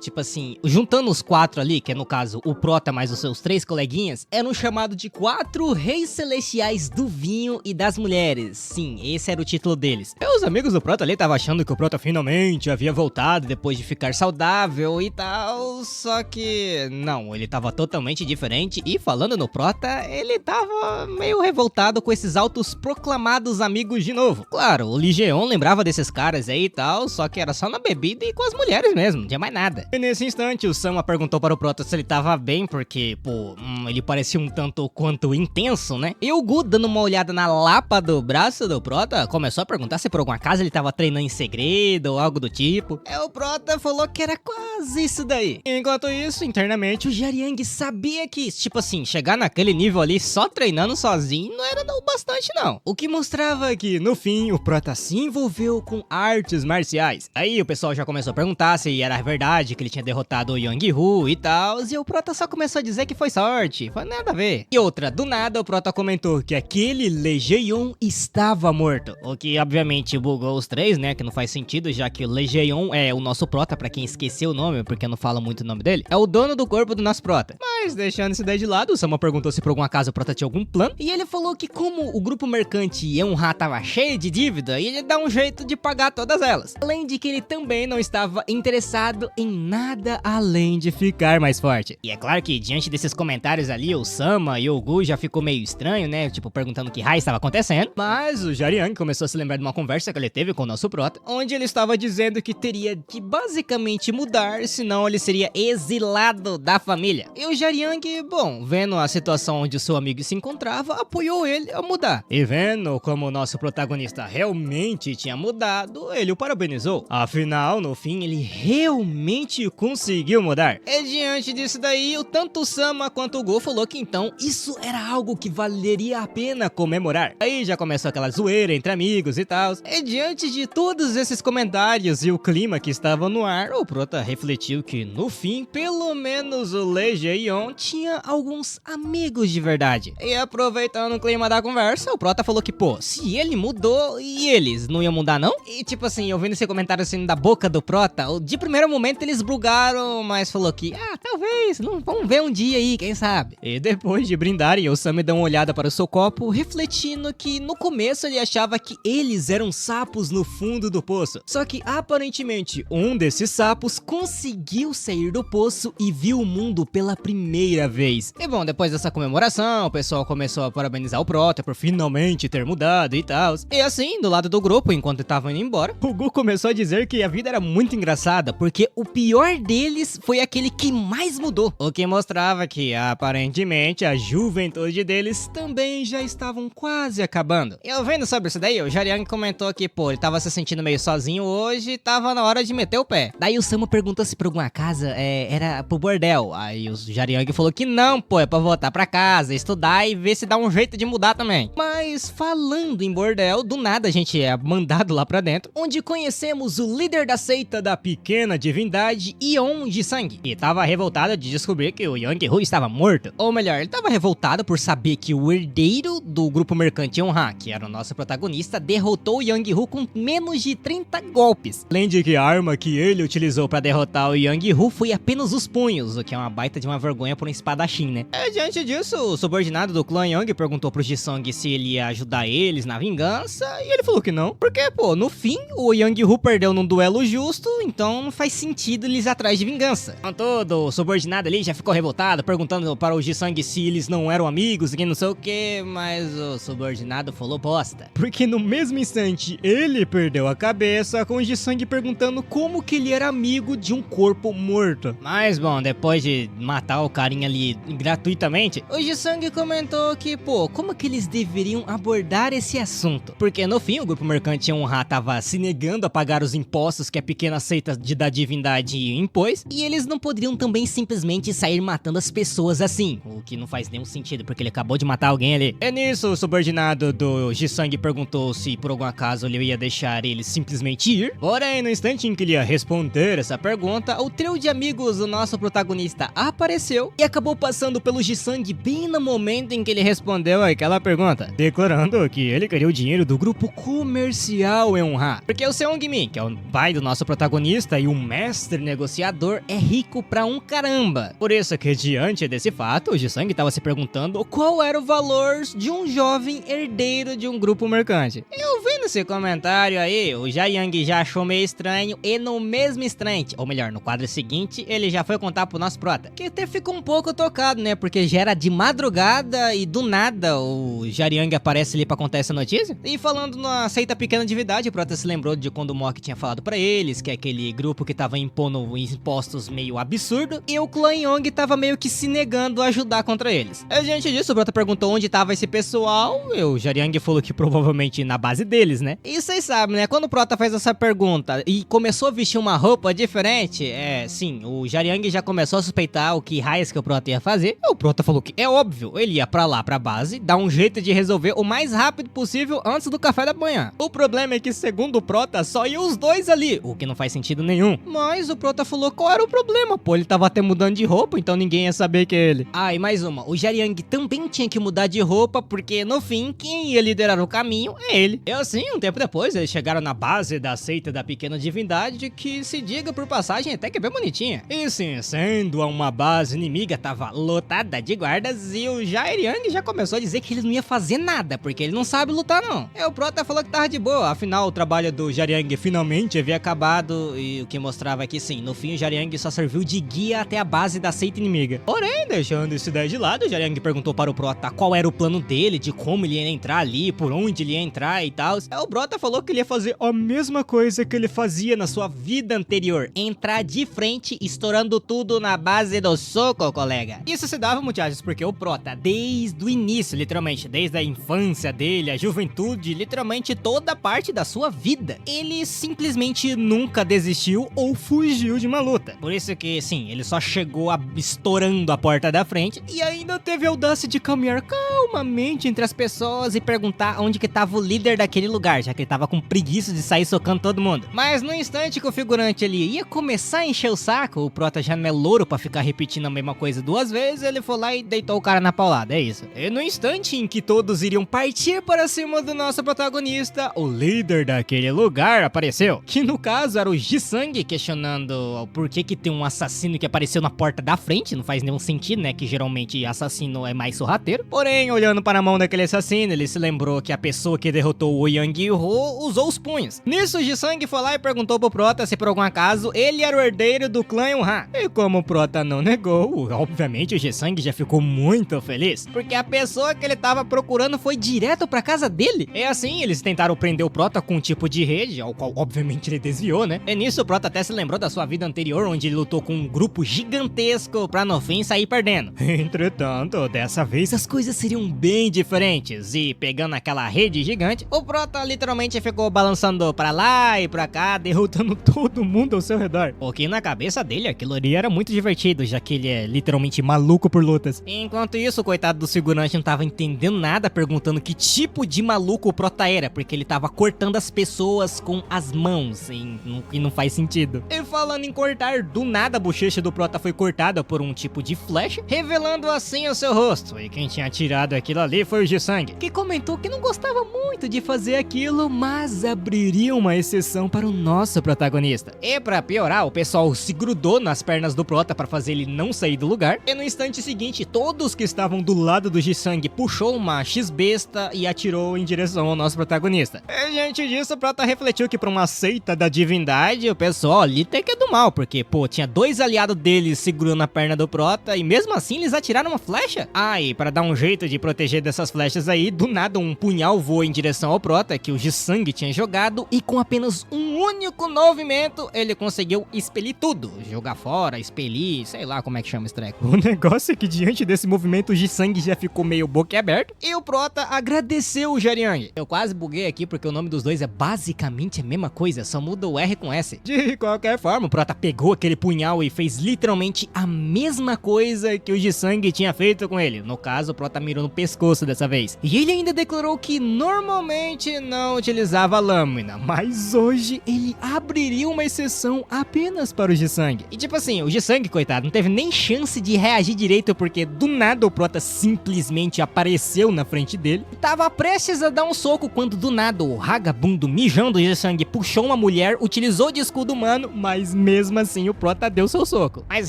tipo assim, juntando os quatro ali, que é no caso o Prota mais os seus três coleguinhas, eram chamados de 4 reis celestiais do vinho e das mulheres. Sim, esse era o título deles. E os amigos do Prota ali estavam achando que o Prota finalmente havia voltado depois de ficar saudável e tal, só que não, ele tava totalmente diferente e falando no Prota, ele tava meio revoltado com esses autos proclamados amigos de novo. Claro, o Lee Jeon lembrava desses caras aí e tal, só que era só na bebida e com as mulheres mesmo, não tinha mais nada. E nesse instante, o Sama perguntou para o Prota se ele tava bem, porque, pô, ele parecia um tanto quanto intenso, né? E o Gu, dando uma olhada na lapa do braço do Prota, começou a perguntar se por algum acaso ele tava treinando em segredo ou algo do tipo. O Prota falou que era quase isso daí. Enquanto isso, internamente, o Jaryang sabia que, tipo assim, chegar naquele nível ali só treinando sozinho não era o bastante não. O que mostrava que, no fim, o Prota se envolveu com artes marciais. Aí o pessoal já começou a perguntar se era verdade que ele tinha derrotado o Young-Hoo e tal, e o Prota só começou a dizer que foi sorte, foi nada a ver. E outra, do nada o Prota comentou que aquele Lee Jae-yong estava morto, o que obviamente bugou os três, né, que não faz sentido, já que o Lee Jae-yong é o nosso Prota, pra quem esqueceu o nome, porque eu não falo muito o nome dele, é o dono do corpo do nosso Prota. Mas deixando isso daí de lado, o Sama perguntou se por algum acaso o Prota tinha algum plano, e ele falou que como o grupo mercante Yonha tava cheio de dívida, ele dá um jeito de pagar todas elas. Além de que ele também não estava interessado em nada além de ficar mais forte. E é claro que diante desses comentários ali, o Sama e o Gu já ficou meio estranho, né? Tipo, perguntando o que raio estava acontecendo. Mas o Jaryang começou a se lembrar de uma conversa que ele teve com o nosso Prota, onde ele estava dizendo que teria que basicamente mudar, senão ele seria exilado da família. E o Jaryang, bom, vendo a situação onde o seu amigo se encontrava, apoiou ele a mudar. E vendo como o nosso protagonista realmente tinha mudado, ele o parabenizou. Afinal, no fim, ele realmente conseguiu mudar. E diante disso daí, tanto o Sama quanto o Gu falou que então isso era algo que valeria a pena comemorar. Aí já começou aquela zoeira entre amigos e tal. E diante de todos esses comentários e o clima que estava no ar, o Prota refletiu que no fim, pelo menos o Lee Jae-yong tinha alguns amigos de verdade. E aproveitando o clima da conversa, o Prota falou que, pô, se ele mudou, e eles não iam mudar não? E tipo assim, ouvindo esse comentário assim da boca do Prota, de primeiro momento eles bugaram, mas falou que, talvez, não, vamos ver um dia aí, quem sabe? E depois de brindarem, o Sam deu uma olhada para o seu copo, refletindo que no começo ele achava que eles eram sapos no fundo do poço. Só que aparentemente um desses sapos conseguiu sair do poço e viu o mundo pela primeira vez. E bom, depois dessa comemoração, o pessoal começou a parabenizar o Prota por finalmente ter mudado e tal. E assim, do lado do grupo, enquanto estavam indo embora, o Gu começou a dizer que a vida era muito engraçada, porque o pior deles foi aquele que mais mudou. O que mostrava que, aparentemente, a juventude deles também já estavam quase acabando. E eu vendo sobre isso daí, o Jaryang comentou que, pô, ele tava se sentindo meio sozinho hoje e tava na hora de meter o pé. Daí o Sama perguntou se por alguma casa era pro bordel. Aí o Jaryang falou que não, pô, é pra voltar pra casa, estudar e ver se dá um jeito de mudar também. Mas falando em bordel, do nada a gente é mandado lá pra dentro, onde conhecemos o líder da seita da pequena divindade Yeon Ji-sang, e tava revoltado de descobrir que o Young-Hoo estava morto. Ou melhor, ele tava revoltado por saber que o herdeiro do grupo mercante Yonha, que era o nosso protagonista, derrotou o Young-Hoo com menos de 30 golpes. Além de que a arma que ele utilizou pra derrotar derrotar o Yang-Hu foi apenas os punhos, o que é uma baita de uma vergonha por um espadachim, né? Diante disso, o subordinado do clã Yang perguntou pro Ji-Sung se ele ia ajudar eles na vingança, e ele falou que não. Porque, pô, no fim, o Yang-Hu perdeu num duelo justo, então não faz sentido eles ir atrás de vingança. Contudo, o subordinado ali já ficou revoltado, perguntando para o Ji-Sung se eles não eram amigos, e não sei o que, mas o subordinado falou bosta. Porque no mesmo instante, ele perdeu a cabeça com o Ji-Sung perguntando como que ele era amigo de um corpo morto. Mas, bom, depois de matar o carinha ali gratuitamente, o Ji-Sung comentou que, pô, como que eles deveriam abordar esse assunto? Porque no fim, o grupo mercante Yonha tava se negando a pagar os impostos que a pequena seita da divindade impôs, e eles não poderiam também simplesmente sair matando as pessoas assim, o que não faz nenhum sentido, porque ele acabou de matar alguém ali. É nisso, o subordinado do Ji-Sung perguntou se por algum acaso ele ia deixar ele simplesmente ir. Porém, no instante em que ele ia responder essa pergunta, o trio de amigos do nosso protagonista apareceu e acabou passando pelo Ji-Sung bem no momento em que ele respondeu aquela pergunta, declarando que ele queria o dinheiro do grupo comercial Yonha. Porque o Seong-min, que é o pai do nosso protagonista e o mestre negociador, é rico pra um caramba. Por isso que, diante desse fato, o Ji-Sung estava se perguntando qual era o valor de um jovem herdeiro de um grupo mercante. Eu vi nesse comentário aí, o Jae-Young já achou meio estranho, e no mesmo instante, ou melhor, no quadro seguinte, ele já foi contar pro nosso prota, que até ficou um pouco tocado, né, porque já era de madrugada e do nada o Jae-Young aparece ali pra contar essa notícia. E falando na seita pequena divindade, o prota se lembrou de quando o Mock tinha falado pra eles que é aquele grupo que tava impondo impostos meio absurdo, e o clã Yong tava meio que se negando a ajudar contra eles. E diante disso, o prota perguntou onde tava esse pessoal, e o Jae-Young falou que provavelmente na base deles, né? E vocês sabem, né, quando o prota fez essa pergunta e começou a vestir uma roupa diferente, sim, o Jae-Young já começou a suspeitar o que raios que o prota ia fazer. E o prota falou que é óbvio, ele ia pra lá, pra base, dar um jeito de resolver o mais rápido possível antes do café da manhã. O problema é que, segundo o prota, só iam os dois ali, o que não faz sentido nenhum. Mas o prota falou qual era o problema, pô, ele tava até mudando de roupa, então ninguém ia saber que é ele. Ah, e mais uma, o Jae-Young também tinha que mudar de roupa, porque no fim, quem ia liderar o caminho é ele. E assim, um tempo depois, eles chegaram na base da seita da pequena divindade, que, se diga por passagem, até que é bem bonitinha. E sim, sendo uma base inimiga, tava lotada de guardas, e o Jae-Young já começou a dizer que ele não ia fazer nada, porque ele não sabe lutar não. E o prota falou que tava de boa, afinal o trabalho do Jae-Young finalmente havia acabado, e o que mostrava que sim, no fim o Jae-Young só serviu de guia até a base da seita inimiga. Porém, deixando isso daí de lado, o Jae-Young perguntou para o prota qual era o plano dele, de como ele ia entrar ali, por onde ele ia entrar e tal. O prota falou que ele ia fazer a mesma coisa que ele fazia na sua vida anterior, entrar de frente, estourando tudo na base do soco, colega. Isso se dava, muchachos, porque o prota, desde o início, literalmente, desde a infância dele, a juventude, literalmente toda parte da sua vida, ele simplesmente nunca desistiu ou fugiu de uma luta. Por isso que, sim, ele só chegou estourando a porta da frente e ainda teve a audácia de caminhar calmamente entre as pessoas e perguntar onde que tava o líder daquele lugar, já que ele tava com preguiça de sair socando todo mundo. Mas no instante que o figurante ali ia começar a encher o saco, o prota já não é louro pra ficar repetindo a mesma coisa duas vezes, ele foi lá e deitou o cara na paulada, é isso. E no instante em que todos iriam partir para cima do nosso protagonista, o líder daquele lugar apareceu, que no caso era o Ji-Sung, questionando por que tem um assassino que apareceu na porta da frente, não faz nenhum sentido, né, que geralmente assassino é mais sorrateiro. Porém, olhando para a mão daquele assassino, ele se lembrou que a pessoa que derrotou o Yang-Hu usou os punhos. Nisso, o Ji-Sung foi lá e perguntou pro prota se por algum acaso ele era o herdeiro do clã Yonha. E como o prota não negou, obviamente o Ji-Sung já ficou muito feliz, porque a pessoa que ele tava procurando foi direto pra casa dele. E assim, eles tentaram prender o prota com um tipo de rede, ao qual obviamente ele desviou, né? E nisso o prota até se lembrou da sua vida anterior, onde ele lutou com um grupo gigantesco pra no fim sair perdendo. Entretanto, dessa vez as coisas seriam bem diferentes, e pegando aquela rede gigante, o prota literalmente ficou balançando pra lá e pra cá, derrotando todo mundo ao seu redor. Porque na cabeça dele aquilo ali era muito divertido, já que ele é literalmente maluco por lutas. Enquanto isso, o coitado do segurante não tava entendendo nada, perguntando que tipo de maluco o prota era, porque ele tava cortando as pessoas com as mãos, e não faz sentido. E falando em cortar, do nada a bochecha do prota foi cortada por um tipo de flecha, revelando assim o seu rosto. E quem tinha tirado aquilo ali foi o Ji-Sung, que comentou que não gostava muito de fazer aquilo, mas abriria uma exceção para o nosso protagonista. E pra piorar, lá, o pessoal se grudou nas pernas do Prota pra fazer ele não sair do lugar. E no instante seguinte, todos que estavam do lado do Gisang puxou uma X-besta e atirou em direção ao nosso protagonista. E diante disso, o Prota refletiu que pra uma seita da divindade, o pessoal ali tem que é do mal, porque, pô, tinha 2 aliados deles segurando a perna do Prota e mesmo assim eles atiraram uma flecha. Ah, e pra dar um jeito de proteger dessas flechas aí, do nada um punhal voou em direção ao Prota, que o Gisang tinha jogado, e com apenas um único movimento, ele conseguiu expelir tudo. Jogar fora, expelir, sei lá como é que chama esse treco. O negócio é que diante desse movimento, o Gisang já ficou meio boquiaberto, e o Prota agradeceu o Jiryang. Eu quase buguei aqui porque o nome dos dois é basicamente a mesma coisa, só muda o R com S. De qualquer forma, o Prota pegou aquele punhal e fez literalmente a mesma coisa que o Gisang tinha feito com ele. No caso, o Prota mirou no pescoço dessa vez. E ele ainda declarou que normalmente não utilizava lâmina, mas hoje ele abriria uma exceção apenas para o Gisang. E tipo assim, o Gisang, coitado, não teve nem chance de reagir direito porque do nada o Prota simplesmente apareceu na frente dele e tava prestes a dar um soco quando do nada o vagabundo mijão do Gisang puxou uma mulher, utilizou de escudo humano, mas mesmo assim o Prota deu seu soco. Mas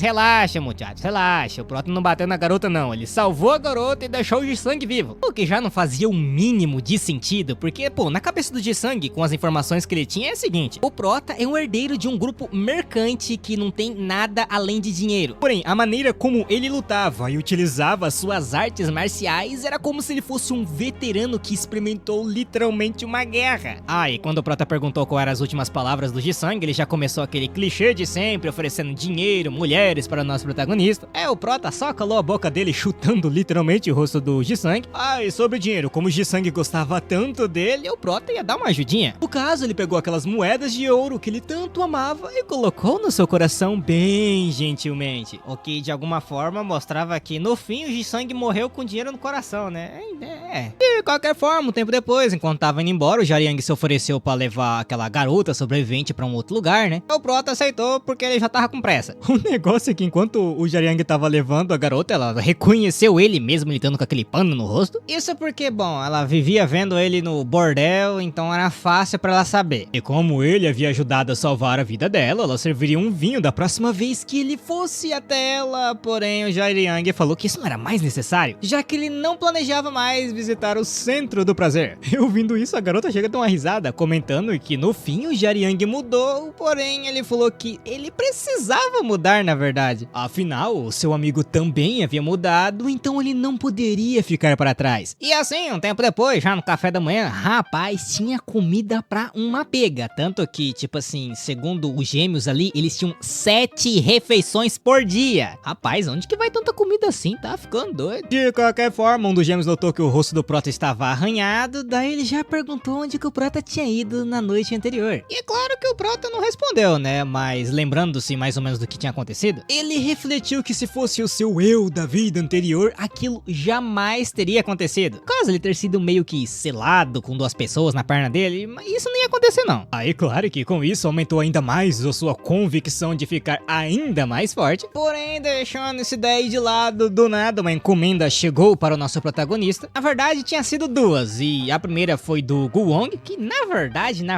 relaxa, muchachos, relaxa, o Prota não bateu na garota não, ele salvou a garota e deixou o Gisang vivo. O que já não fazia o mínimo de sentido, porque, pô, na cabeça do Gisang, com as informações que ele tinha, é o seguinte: o Prota é um herdeiro de um grupo mercante que não tem nada além de dinheiro. Porém, a maneira como ele lutava e utilizava suas artes marciais era como se ele fosse um veterano que experimentou literalmente uma guerra. Ah, e quando o Prota perguntou qual eram as últimas palavras do Gisang, ele já começou aquele clichê de sempre, oferecendo dinheiro, mulheres para o nosso protagonista. O Prota só calou a boca dele, chutando literalmente o rosto do Gisang. Ah, e sobre o dinheiro, como o Gisang gostava tanto dele, o Prota ia dar uma ajudinha. No caso, ele pegou aquelas moedas de ouro que ele tanto amava e colocou no seu coração bem gentilmente. O que de alguma forma mostrava que no fim o Gisang morreu com dinheiro no coração, né? De qualquer forma, um tempo depois, enquanto tava indo embora, o Jiryang se ofereceu pra levar aquela garota sobrevivente pra um outro lugar, né? O Prota aceitou porque ele já tava com pressa. O negócio é que enquanto o Jiryang tava levando a garota, ela reconheceu ele mesmo ele estando com aquele pano no rosto. Isso porque, bom, ela vivia vendo ele no bordel, então era fácil pra ela saber. E como ele havia ajudado a salvar a vida dela, ela serviria um vinho da próxima vez que ele fosse até ela. Porém, o Jiryang falou que isso não era mais necessário, já que ele não planejava mais visitar o centro do prazer. E ouvindo isso, a garota chega a dar uma risada, comentando que no fim o Jiryang mudou, porém ele falou que ele precisava mudar na verdade. Afinal, o seu amigo também havia mudado, então ele não poderia ficar para trás. E assim, um tempo depois, já no café da manhã, rapaz, tinha comida pra uma pega. Tanto que, tipo assim, segundo os gêmeos ali, eles tinham 7 refeições por dia. Rapaz, onde que vai tanta comida assim? Tá ficando doido. De qualquer forma, um dos gêmeos notou que o rosto do Prota estava arranhado, daí ele já perguntou onde que o Prota tinha ido na noite anterior. E é claro que o Prota não respondeu, né? Mas lembrando-se mais ou menos do que tinha acontecido, ele refletiu que se fosse o seu eu da vida anterior, aquilo jamais teria acontecido. Caso ele ter sido meio que selado com 2 pessoas na perna dele, mas isso não ia acontecer não. Aí claro que com isso aumentou ainda mais a sua convicção de ficar ainda mais forte. Porém, deixando essa ideia de lado, do nada uma encomenda chegou para o nosso protagonista. Na verdade tinha sido 2, e a primeira foi do Guwong, que na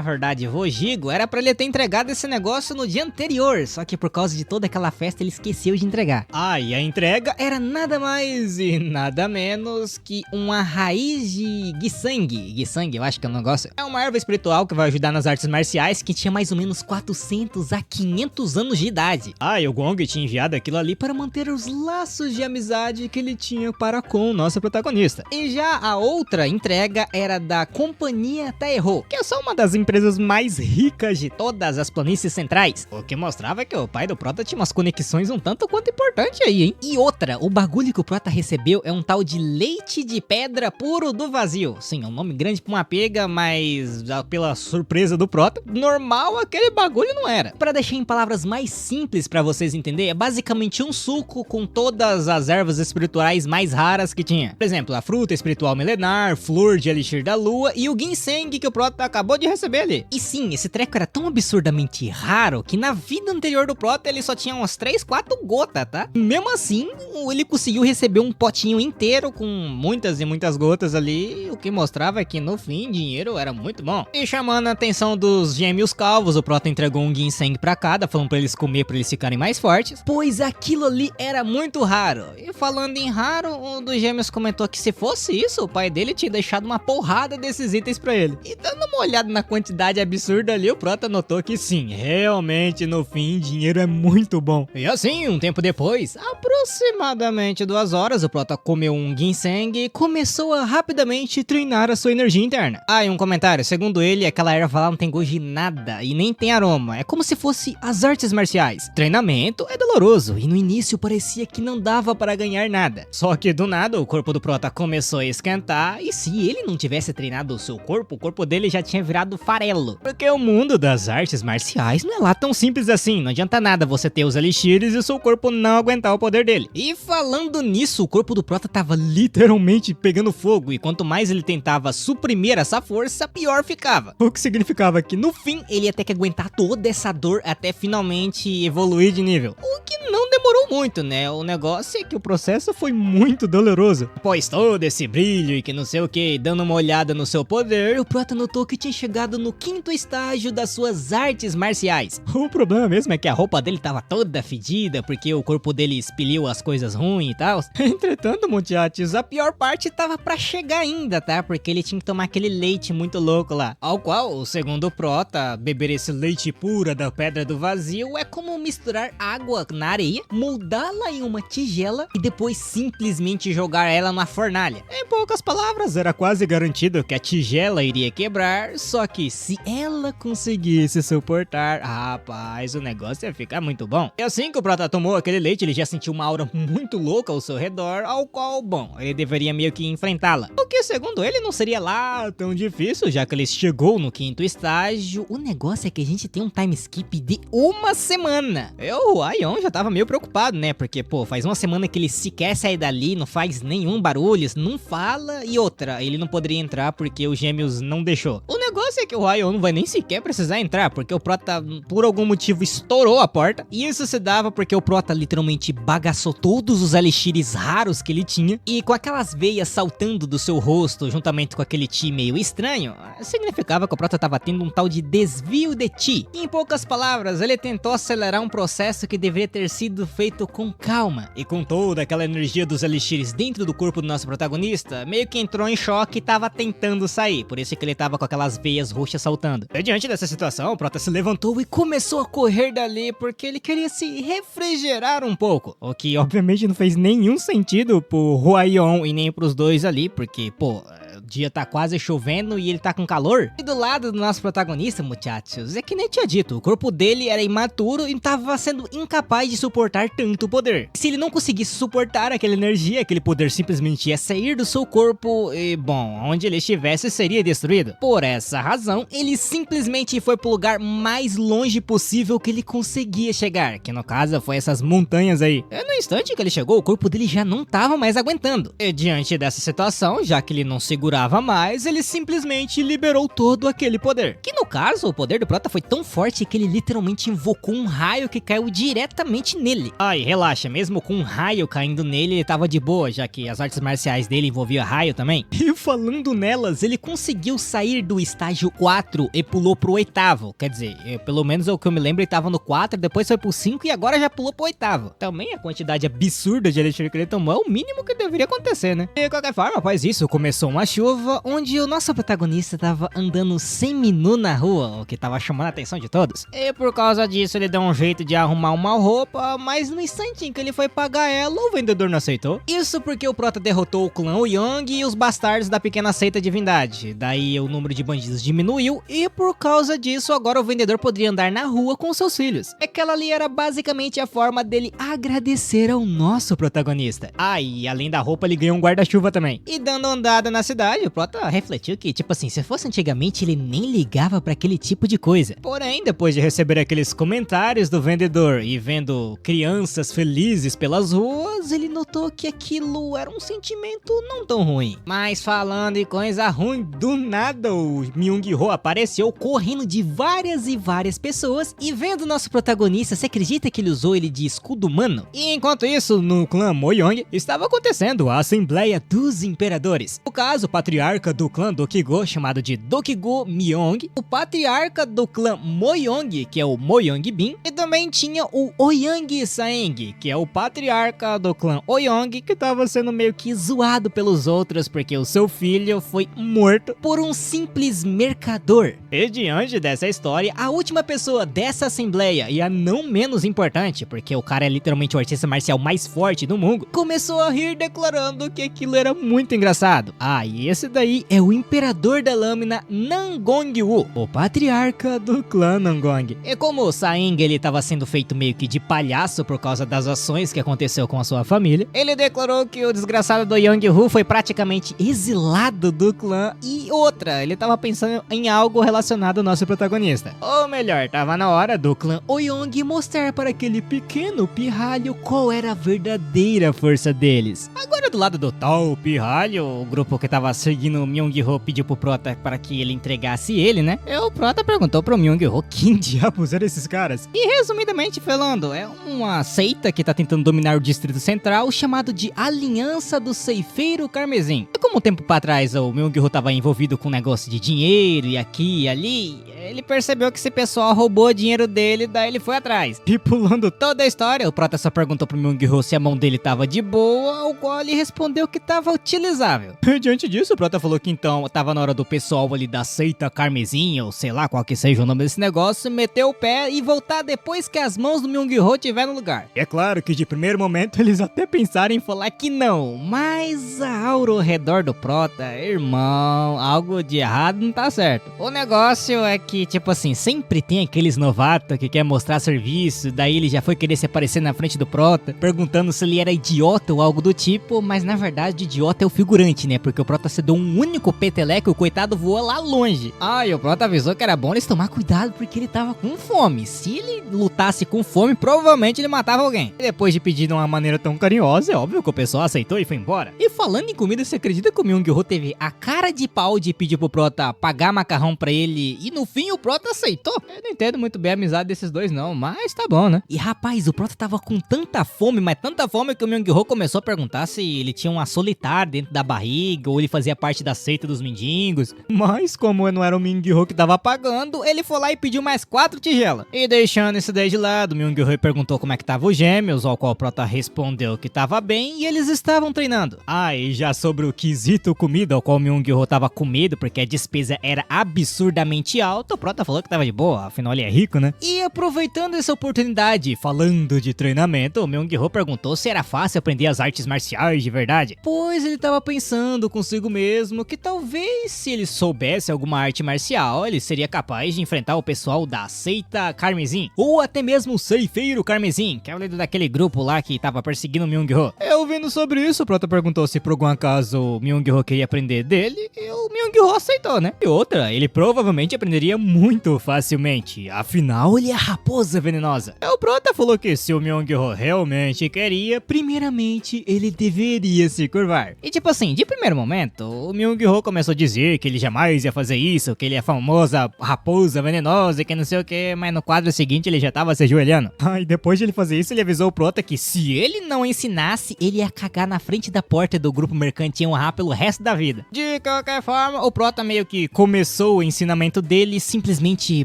verdade, Vojigo era pra ele ter entregado esse negócio no dia anterior, só que por causa de toda aquela festa ele esqueceu de entregar. Ah, e a entrega era nada mais e nada menos que uma raiz de Gisang. Gisang, eu acho que é um negócio. É uma erva espiritual que vai ajudar nas artes marciais, que tinha mais ou menos 400 a 500 anos de idade. Ah, e o Gong tinha enviado aquilo ali para manter os laços de amizade que ele tinha para com o nosso protagonista. E já a outra entrega era da Companhia Taeho, que é só uma das empresas mais ricas de todas as planícies centrais. O que mostrava que o pai do Prota tinha umas conexões um tanto quanto importante aí, hein? E outra, o bagulho que o Prota recebeu é um tal de leite de pedra puro do vazio. Sim, é um nome grande pra uma pega, mas pela surpresa do Prota, normal aquele bagulho não era. Pra deixar em palavras mais simples pra vocês entenderem, é basicamente um suco com todas as ervas espirituais mais raras que tinha. Por exemplo, a fruta espiritual milenar, flor de elixir da lua e o ginseng que o Prota acabou de receber ali. E sim, esse treco era tão absurdamente raro que na vida anterior do Prota ele só tinha umas 3, 4 gotas, tá? Mesmo assim, ele conseguiu receber um potinho inteiro com muitas e muitas gotas ali, o que mostrava que no fim dinheiro era muito bom. E chamando a atenção dos gêmeos calvos, o Prota entregou um ginseng pra cada, falando pra eles comer, pra eles ficarem mais fortes, pois aquilo ali era muito raro. E falando em raro, um dos gêmeos comentou que se fosse isso, o pai dele tinha deixado uma porrada desses itens pra ele. E dando uma olhada na quantidade absurda ali, o Prota notou que sim, realmente no fim, dinheiro é muito bom. E assim, um tempo depois, aproximadamente 2 horas, o Prota comeu um ginseng e começou a rapidamente treinar a sua energia interna. Ah, e um comentário, segundo ele, aquela erva lá não tem gosto de nada e nem tem aroma, é como se fosse as artes marciais. Treinamento é doloroso e no início parecia que não dava para ganhar nada. Só que do nada o corpo do Prota começou a esquentar e se ele não tivesse treinado o seu corpo, o corpo dele já tinha virado farelo. Porque o mundo das artes marciais não é lá tão simples assim, não adianta nada você ter os elixires e o seu corpo não aguentar o poder dele. E falando nisso, o corpo do Prota tava literalmente pegando fogo e quanto mais ele tentava suprimir essa força, pior ficava. O que significava que no fim ele ia ter que aguentar toda essa dor até finalmente evoluir de nível. O que não demorou muito, né? O negócio é que o processo foi muito doloroso. Após todo esse brilho e que não sei o que, dando uma olhada no seu poder, o Prota notou que tinha chegado no 5º estágio das suas artes marciais. O problema mesmo é que a roupa dele tava toda fedida, porque o corpo dele expeliu as coisas ruins e tal. Entretanto, muchachos, a pior parte tava pra chegar ainda, tá? Porque ele tinha que tomar aquele leite muito louco lá. Ao qual, segundo o Prota, beber esse leite pura da pedra do vazio é como misturar água na areia, moldá-la em uma tigela e depois simplesmente jogar ela na fornalha. Em poucas palavras, era quase garantido que a tigela iria quebrar, só que se ela conseguisse suportar, rapaz, o negócio ia ficar muito bom. E assim que o Prota tomou aquele leite, ele já sentiu uma aura muito louca ao seu redor, ao qual, bom, ele deveria meio que enfrentá-la. O que, segundo ele, não seria lá tão difícil, já que ele chegou no 5º estágio. O negócio é que a gente tem um time skip de 1 semana. O Aion já tava meio preocupado, né? Porque, pô, faz 1 semana que ele sequer sai dali, não faz nenhum barulho, não fala. E outra, ele não poderia entrar porque os gêmeos não deixou. O negócio é que o Aion não vai nem sequer precisar entrar, porque o Prota, por algum motivo, estourou a porta. E isso se dava porque o Prota literalmente bagaçou todos os elixires raros que ele tinha. E com aquelas veias saltando do seu rosto, juntamente com aquele chi meio estranho, significava que o Prota tava tendo um tal de desvio de chi. Em poucas palavras, ele tentou acelerar um processo que deveria ter sido feito com calma. E com toda aquela energia dos elixires dentro do corpo do nosso protagonista, meio que entrou em choque e tava tentando sair. Por isso que ele tava com aquelas veias roxas saltando. E diante dessa situação, o Prota se levantou e começou a correr dali porque ele queria se refrigerar um pouco. O que obviamente não fez nenhum sentido pro Huaion e nem pros dois ali, porque, pô, o dia tá quase chovendo e ele tá com calor. E do lado do nosso protagonista, muchachos, é que nem tinha dito, o corpo dele era imaturo e tava sendo incapaz de suportar tanto poder. Se ele não conseguisse suportar aquela energia, aquele poder simplesmente ia sair do seu corpo e, bom, onde ele estivesse seria destruído. Por essa razão, ele simplesmente foi pro lugar mais longe possível que ele conseguia chegar, que no caso foi essas montanhas aí. E no instante que ele chegou, o corpo dele já não tava mais aguentando. E diante dessa situação, já que ele não segurava mais, ele simplesmente liberou todo aquele poder. Que no caso, o poder do Prota foi tão forte que ele literalmente invocou um raio que caiu diretamente nele. Ai, relaxa, mesmo com um raio caindo nele, ele tava de boa, já que as artes marciais dele envolviam raio também. E falando nelas, ele conseguiu sair do estágio 4 e pulou pro 8º. Quer dizer, pelo menos é o que eu me lembro, ele tava no 4, depois foi pro 5 e agora já pulou pro 8º. Também a quantidade absurda de elixir que ele tomou é o mínimo que deveria acontecer, né? E de qualquer forma, após isso, começou uma chuva, onde o nosso protagonista tava andando semi-nu na rua, o que tava chamando a atenção de todos. E por causa disso, ele deu um jeito de arrumar uma roupa, mas no instante em que ele foi pagar ela, o vendedor não aceitou. Isso porque o Prota derrotou o clã Young e os bastardos da pequena seita divindade. Daí o número de bandidos diminuiu e por causa disso, agora o vendedor poderia andar na rua com seus filhos. Aquela ali era basicamente a forma dele agradecer ao nosso protagonista. Ah, e além da roupa, ele ganhou um guarda-chuva também. E dando andada na cidade, o Prota refletiu que, tipo assim, se fosse antigamente, ele nem ligava pra aquele tipo de coisa. Porém, depois de receber aqueles comentários do vendedor e vendo crianças felizes pelas ruas, ele notou que aquilo era um sentimento não tão ruim. Mas falando em coisa ruim, do nada o Myung-ho apareceu correndo de várias e várias pessoas e vendo nosso protagonista, você acredita que ele usou ele de escudo humano? E enquanto isso, no clã Moyong, estava acontecendo a Assembleia dos Imperadores. No caso, patriarca do clã Dokigo, chamado de Dokigo Myong, o patriarca do clã Moyong, que é o Moyongbin, e também tinha o Oyang Saeng, que é o patriarca do clã Oyong, que tava sendo meio que zoado pelos outros porque o seu filho foi morto por um simples mercador. E diante dessa história, a última pessoa dessa assembleia, e a não menos importante, porque o cara é literalmente o artista marcial mais forte do mundo, começou a rir declarando que aquilo era muito engraçado. Ah, e esse daí é o imperador da lâmina Nangong-wu, o patriarca do clã Nangong. E como o Saeng ele tava sendo feito meio que de palhaço por causa das ações que aconteceu com a sua família, ele declarou que o desgraçado do Yong-hu foi praticamente exilado do clã e outra, ele tava pensando em algo relacionado ao nosso protagonista. Ou melhor, tava na hora do clã Oyong mostrar para aquele pequeno pirralho qual era a verdadeira força deles. Agora do lado do tal pirralho, o grupo que tava seguindo o Myung-ho pediu pro Prota para que ele entregasse ele, né? E o Prota perguntou pro Myung-ho quem diabos eram esses caras. E resumidamente falando, é uma seita que tá tentando dominar o Distrito Central chamado de Aliança do Ceifeiro Carmesim. E como um tempo pra trás o Myung-ho tava envolvido com um negócio de dinheiro e aqui e ali, ele percebeu que esse pessoal roubou o dinheiro dele, daí ele foi atrás. E pulando toda a história, o Prota só perguntou pro Myung-ho se a mão dele tava de boa, ao qual ele respondeu que tava utilizável. E diante disso, o Prota falou que então tava na hora do pessoal ali da seita Carmesim, ou sei lá qual que seja o nome desse negócio, meter o pé e voltar depois que as mãos do Myung-ho estiver no lugar. E é claro que de primeiro momento eles até pensaram em falar que não, mas a aura ao redor do Prota, irmão, algo de errado não tá certo. O negócio é que, tipo assim, sempre tem aqueles novatos que quer mostrar serviço, daí ele já foi querer se aparecer na frente do Prota, perguntando se ele era idiota ou algo do tipo, mas na verdade idiota é o figurante, né? Porque o Prota se deu um único peteleco e o coitado voou lá longe. Ah, e o Prota avisou que era bom eles tomar cuidado porque ele tava com fome. Se ele lutasse com fome, provavelmente ele matava alguém. E depois de pedir de uma maneira tão carinhosa, é óbvio que o pessoal aceitou e foi embora. E falando em comida, você acredita que o Myung-ho teve a cara de pau de pedir pro Prota pagar macarrão pra ele e no fim o Prota aceitou? Eu não entendo muito bem a amizade desses dois não, mas tá bom, né? E rapaz, o Prota tava com tanta fome, mas tanta fome que o Myung-ho começou a perguntar se ele tinha uma solitária dentro da barriga ou ele fazia parte da seita dos mendigos. Mas como não era o Myung-ho que tava pagando, ele foi lá e pediu mais 4 tigelas. E deixando isso daí de lado, o Myung-ho perguntou como é que tava os gêmeos, ao qual o Prota respondeu que tava bem e eles estavam treinando. Ah, e já sobre o quesito comida, ao qual o Myung-ho tava com medo porque a despesa era absurdamente alta, o Prota falou que tava de boa, afinal ele é rico, né? E aproveitando essa oportunidade, falando de treinamento, o Myung-ho perguntou se era fácil aprender as artes marciais de verdade. Pois ele tava pensando consigo mesmo que talvez se ele soubesse alguma arte marcial, ele seria capaz de enfrentar o pessoal da seita Carmesim, ou até mesmo o Ceifeiro Carmesim, que é o líder daquele grupo lá que tava perseguindo o Myung-ho. Eu vendo sobre isso, o Prota perguntou se por algum acaso o Myung-ho queria aprender dele, e o Myung-ho aceitou, né? E outra, ele provavelmente aprenderia muito facilmente, afinal ele é a raposa venenosa. E o Prota falou que se o Myung-ho realmente queria, primeiramente ele deveria se curvar. E tipo assim, de primeiro momento, o Myung-ho começou a dizer que ele jamais ia fazer isso, que ele é a famosa raposa venenosa e que não sei o que, mas no quadro seguinte ele já tava se ajoelhando. E depois de ele fazer isso, ele avisou o Prota que se ele não ensinasse, ele ia cagar na frente da porta do grupo mercantil honrar pelo resto da vida. De qualquer forma, o Prota meio que começou o ensinamento dele simplesmente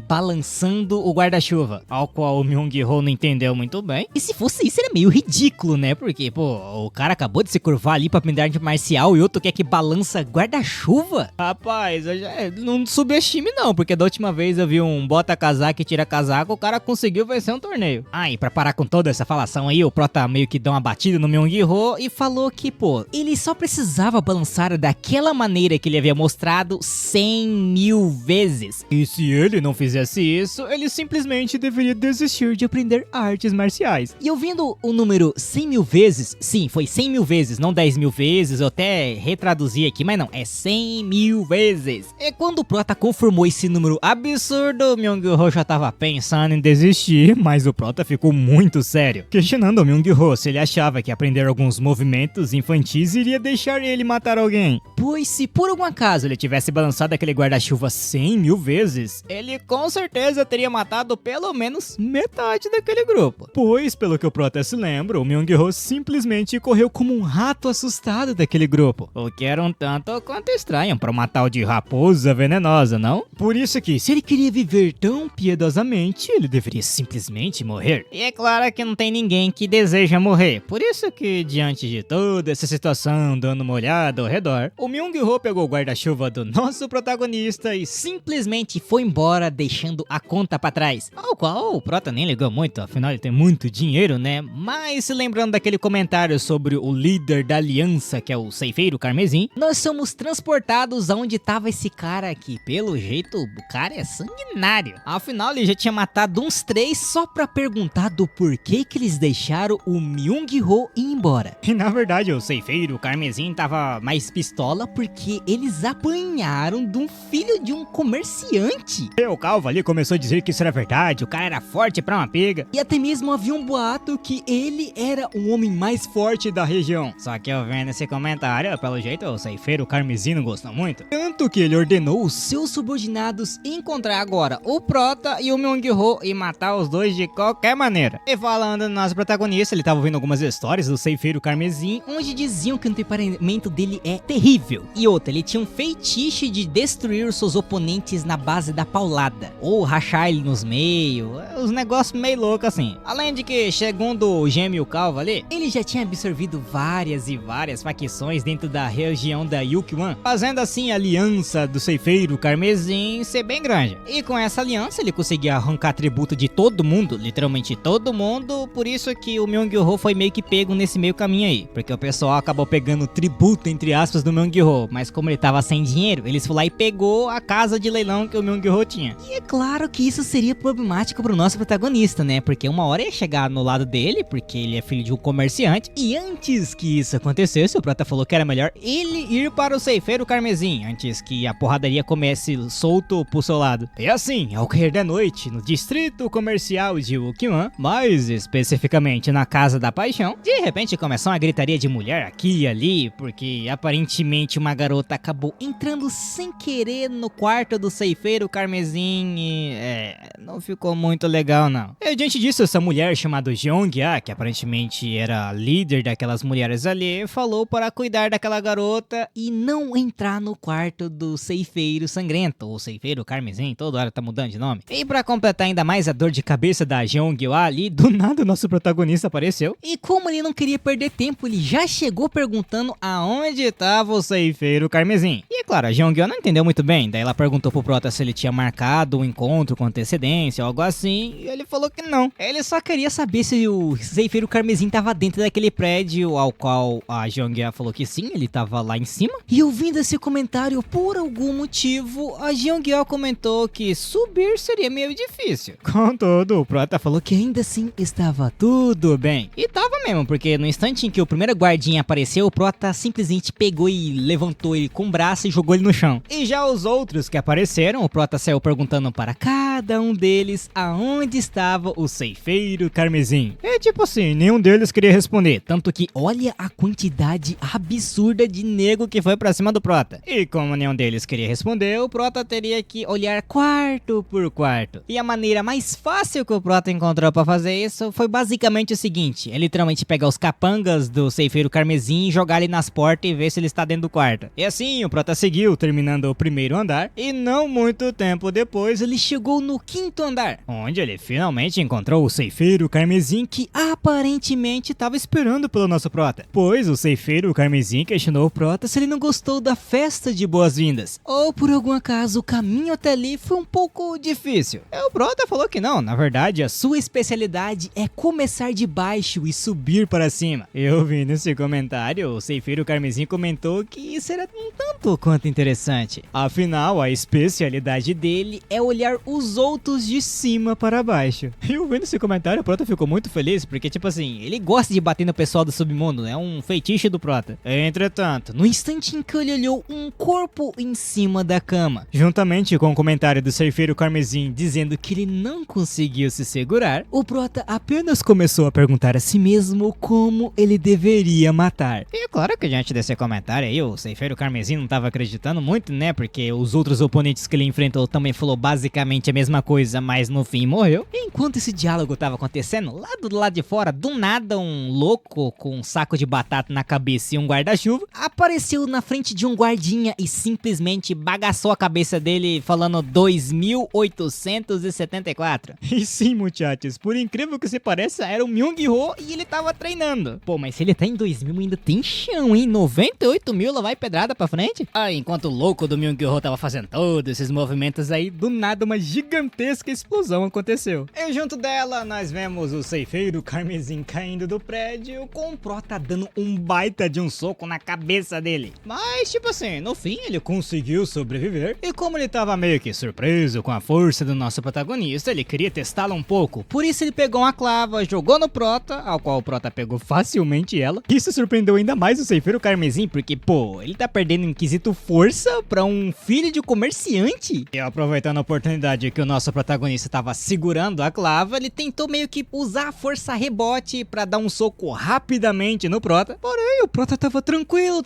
balançando o guarda-chuva, ao qual o Myung-ho não entendeu muito bem. E se fosse isso, era meio ridículo, né? Porque, pô, o cara acabou de se curvar ali pra aprender arte marcial e outro quer que balança guarda-chuva? Rapaz, eu já não subestime não, porque da última vez eu vi um bota casaco e tira casaco, o cara conseguiu vencer um torneio. E pra parar com toda essa falação aí, o Prota meio que deu uma batida no Myung-ho e falou que, pô, ele só precisava balançar daquela maneira que ele havia mostrado 100.000 vezes. E se ele não fizesse isso, ele simplesmente deveria desistir de aprender artes marciais. E ouvindo o número 100.000 vezes, sim, foi 100.000 vezes, não 10.000 vezes, eu até retraduzi aqui, mas não, é 100.000 vezes. E quando o Prota confirmou esse número absurdo, o Myung-ho já tava pensando em desistir, mas o Prota ficou muito sério, questionando o Myung-ho se ele achava que aprender alguns movimentos infantis iria deixar ele matar alguém. Pois se por algum acaso ele tivesse balançado aquele guarda-chuva 100 mil vezes, ele com certeza teria matado pelo menos metade daquele grupo. Pois, pelo que o Prota se lembra, o Myung-Ho simplesmente correu como um rato assustado daquele grupo. O que era um tanto quanto estranho para uma tal de raposa venenosa, não? Por isso que, se ele queria viver tão piedosamente, ele deveria simplesmente morrer. E é claro que não tem ninguém que deseja morrer. Por isso que, diante de toda essa situação, dando uma olhada ao redor, o Myung-Ho pegou o guarda-chuva do nosso protagonista e simplesmente foi embora, deixando a conta pra trás. Ao qual o Prota nem ligou muito, afinal ele tem muito dinheiro, né? Mas se lembrando daquele comentário sobre o líder da aliança, que é o Ceifeiro Carmesim, nós somos transportados aonde tava esse cara aqui. Pelo jeito, o cara é sanguinário. Afinal, ele já tinha matado uns 3 só pra perguntar do porquê que eles deixaram o Myung-Ho ir embora. E na verdade, o Ceifeiro Carmesim tava mais pistola porque eles apanharam de um filho de um comerciante. E o Calvo ali começou a dizer que isso era verdade, o cara era forte pra uma pega. E até mesmo havia um boato que ele era o homem mais forte da região. Só que eu vendo esse comentário, pelo jeito o Ceifeiro Carmesim não gostou muito. Tanto que ele ordenou os seus subordinados encontrar agora o Prota e o Myung-Ho e matar os dois de qualquer maneira. E falando do nosso protagonista, ele tava ouvindo algumas histórias do Ceifeiro Carmesim, onde diziam que o temperamento dele é terrível. E outra, ele tinha um feitiço de destruir os seus oponentes na base da paulada, ou rachar ele nos meios, os negócios meio loucos assim. Além de que, segundo o gêmeo Calvo ali, ele já tinha absorvido várias e várias facções dentro da região da Yukwan, fazendo assim a aliança do Ceifeiro Carmesim ser bem grande. E com essa aliança ele conseguia arrancar tributo de todo mundo, literalmente todo mundo, por isso que o Myung-Ho foi meio que pego nesse meio caminho aí, porque o pessoal acabou pegando tributo entre aspas do Myung-Ho, mas como ele tava sem dinheiro, eles foram lá e pegou a casa de leilão que o Myung-Ho tinha. E é claro que isso seria problemático pro nosso protagonista, né, porque uma hora ia chegar no lado dele, porque ele é filho de um comerciante, e antes que isso acontecesse, o Prota falou que era melhor ele ir para o Ceifeiro Carmesim, antes que a porradaria comece solto pro seu lado. E assim, ao cair da noite, no distrito comercial de Yukwan, mais especificamente na Casa da Paixão, de repente começou uma gritaria de mulher aqui e ali, porque aparentemente uma garota acabou entrando sem querer no quarto do Ceifeiro Carmesim e... não ficou muito legal não. E diante disso, essa mulher chamada Jeong-ah, que aparentemente era a líder daquelas mulheres ali, falou para cuidar daquela garota e não entrar no quarto do Ceifeiro Sangrento, ou Ceifeiro Carmesim, toda hora tá mudando de nome. E pra completar ainda mais a dor de cabeça da Jeong-ah ali, do nada o nosso protagonista apareceu. E como ele não queria perder tempo, ele já chegou perguntando aonde estava o Ceifeiro Carmesim. E é claro, a Jeong-ah não entendeu muito bem, daí ela perguntou pro Prota se ele tinha marcado um encontro com antecedência ou algo assim, e ele falou que não. Ele só queria saber se o Ceifeiro Carmesim tava dentro daquele prédio, ao qual a Jeong-ah falou que sim, ele tava lá em cima. E ouvindo esse comentário, por algum motivo, a Jeong-ah comentou que subir seria meio difícil. Contudo, o Prota falou que ainda assim estava tudo bem. E tava mesmo, porque no instante em que o primeiro guardinha apareceu, o Prota simplesmente pegou e levantou ele com o braço e jogou ele no chão. E já os outros que apareceram, o Prota saiu perguntando para cada um deles aonde estava o Ceifeiro Carmesim. É tipo assim, nenhum deles queria responder, tanto que olha a quantidade absurda de nego que foi pra cima do Prota. E como nenhum deles queria responder, o Prota teria que olhar quarto por quarto. E a maneira mais fácil que o Prota encontrou pra fazer isso foi basicamente o seguinte, é literalmente pegar os capangas do Ceifeiro Carmesim e jogar ele nas portas e ver se ele está dentro do quarto. E assim, o Prota seguiu, terminando o primeiro andar, e não muito tempo depois ele chegou no 5º andar, onde ele finalmente encontrou o Ceifeiro Carmesim, que aparentemente estava esperando pelo nosso Prota. Pois o Ceifeiro Carmesim questionou o Prota se ele não gostou da festa de boas-vindas, ou por algum acaso o caminho até ali foi um pouco difícil. E o Prota falou que não, na verdade a sua especialidade é começar de baixo e subir para cima. Eu vi nesse comentário, o Ceifeiro Carmesim comentou que isso era um tanto quanto interessante. Afinal, a especialidade dele é olhar os outros de cima para baixo. Eu vendo esse comentário, o Prota ficou muito feliz, porque tipo assim, ele gosta de bater no pessoal do submundo, é um feitiço do Prota. Entretanto, no instante em que ele olhou um corpo em cima da cama, juntamente com o comentário do Ceifeiro Carmesim dizendo que ele não conseguiu se segurar, o Prota apenas começou a perguntar a si mesmo como ele deveria matar. E é claro que diante desse comentário aí, o Ceifeiro Carmesim não tava acreditando muito, né? Porque os outros oponentes que ele enfrentou também falou basicamente a mesma coisa, mas no fim morreu. E enquanto esse diálogo tava acontecendo, lá do lado de fora, do nada um louco com um saco de batata na cabeça e um guarda-chuva apareceu na frente de um guardinha e simplesmente bagaçou a cabeça dele falando 2874. E sim, muchachos, por incrível que se pareça, era o Myung-Ho e ele tava treinando. Pô, mas se ele tá em 2000 ainda tem chão, hein? 98 mil lá vai pedrada pra frente. Ah, enquanto o louco do Myung-Ho tava fazendo todos esses movimentos aí, do nada uma gigantesca explosão aconteceu. E junto dela, nós vemos o ceifeiro Carmesim caindo do prédio, com o Prota dando um baita de um soco na cabeça dele. Mas, tipo assim, no fim ele conseguiu sobreviver. E como ele tava meio que surpreso com a força do nosso protagonista, ele queria testá-la um pouco. Por isso ele pegou uma clava, jogou no Prota, ao qual o Prota pegou facilmente ela. Isso surpreendeu ainda mais o ceifeiro Carmesim, porque, pô, ele tá perdendo em quesito força pra um filho de comerciante. E aproveitando a oportunidade que o nosso protagonista tava segurando a clava, ele tentou meio que usar a força rebote pra dar um soco rapidamente no Prota. Porém, o Prota tava tranquilo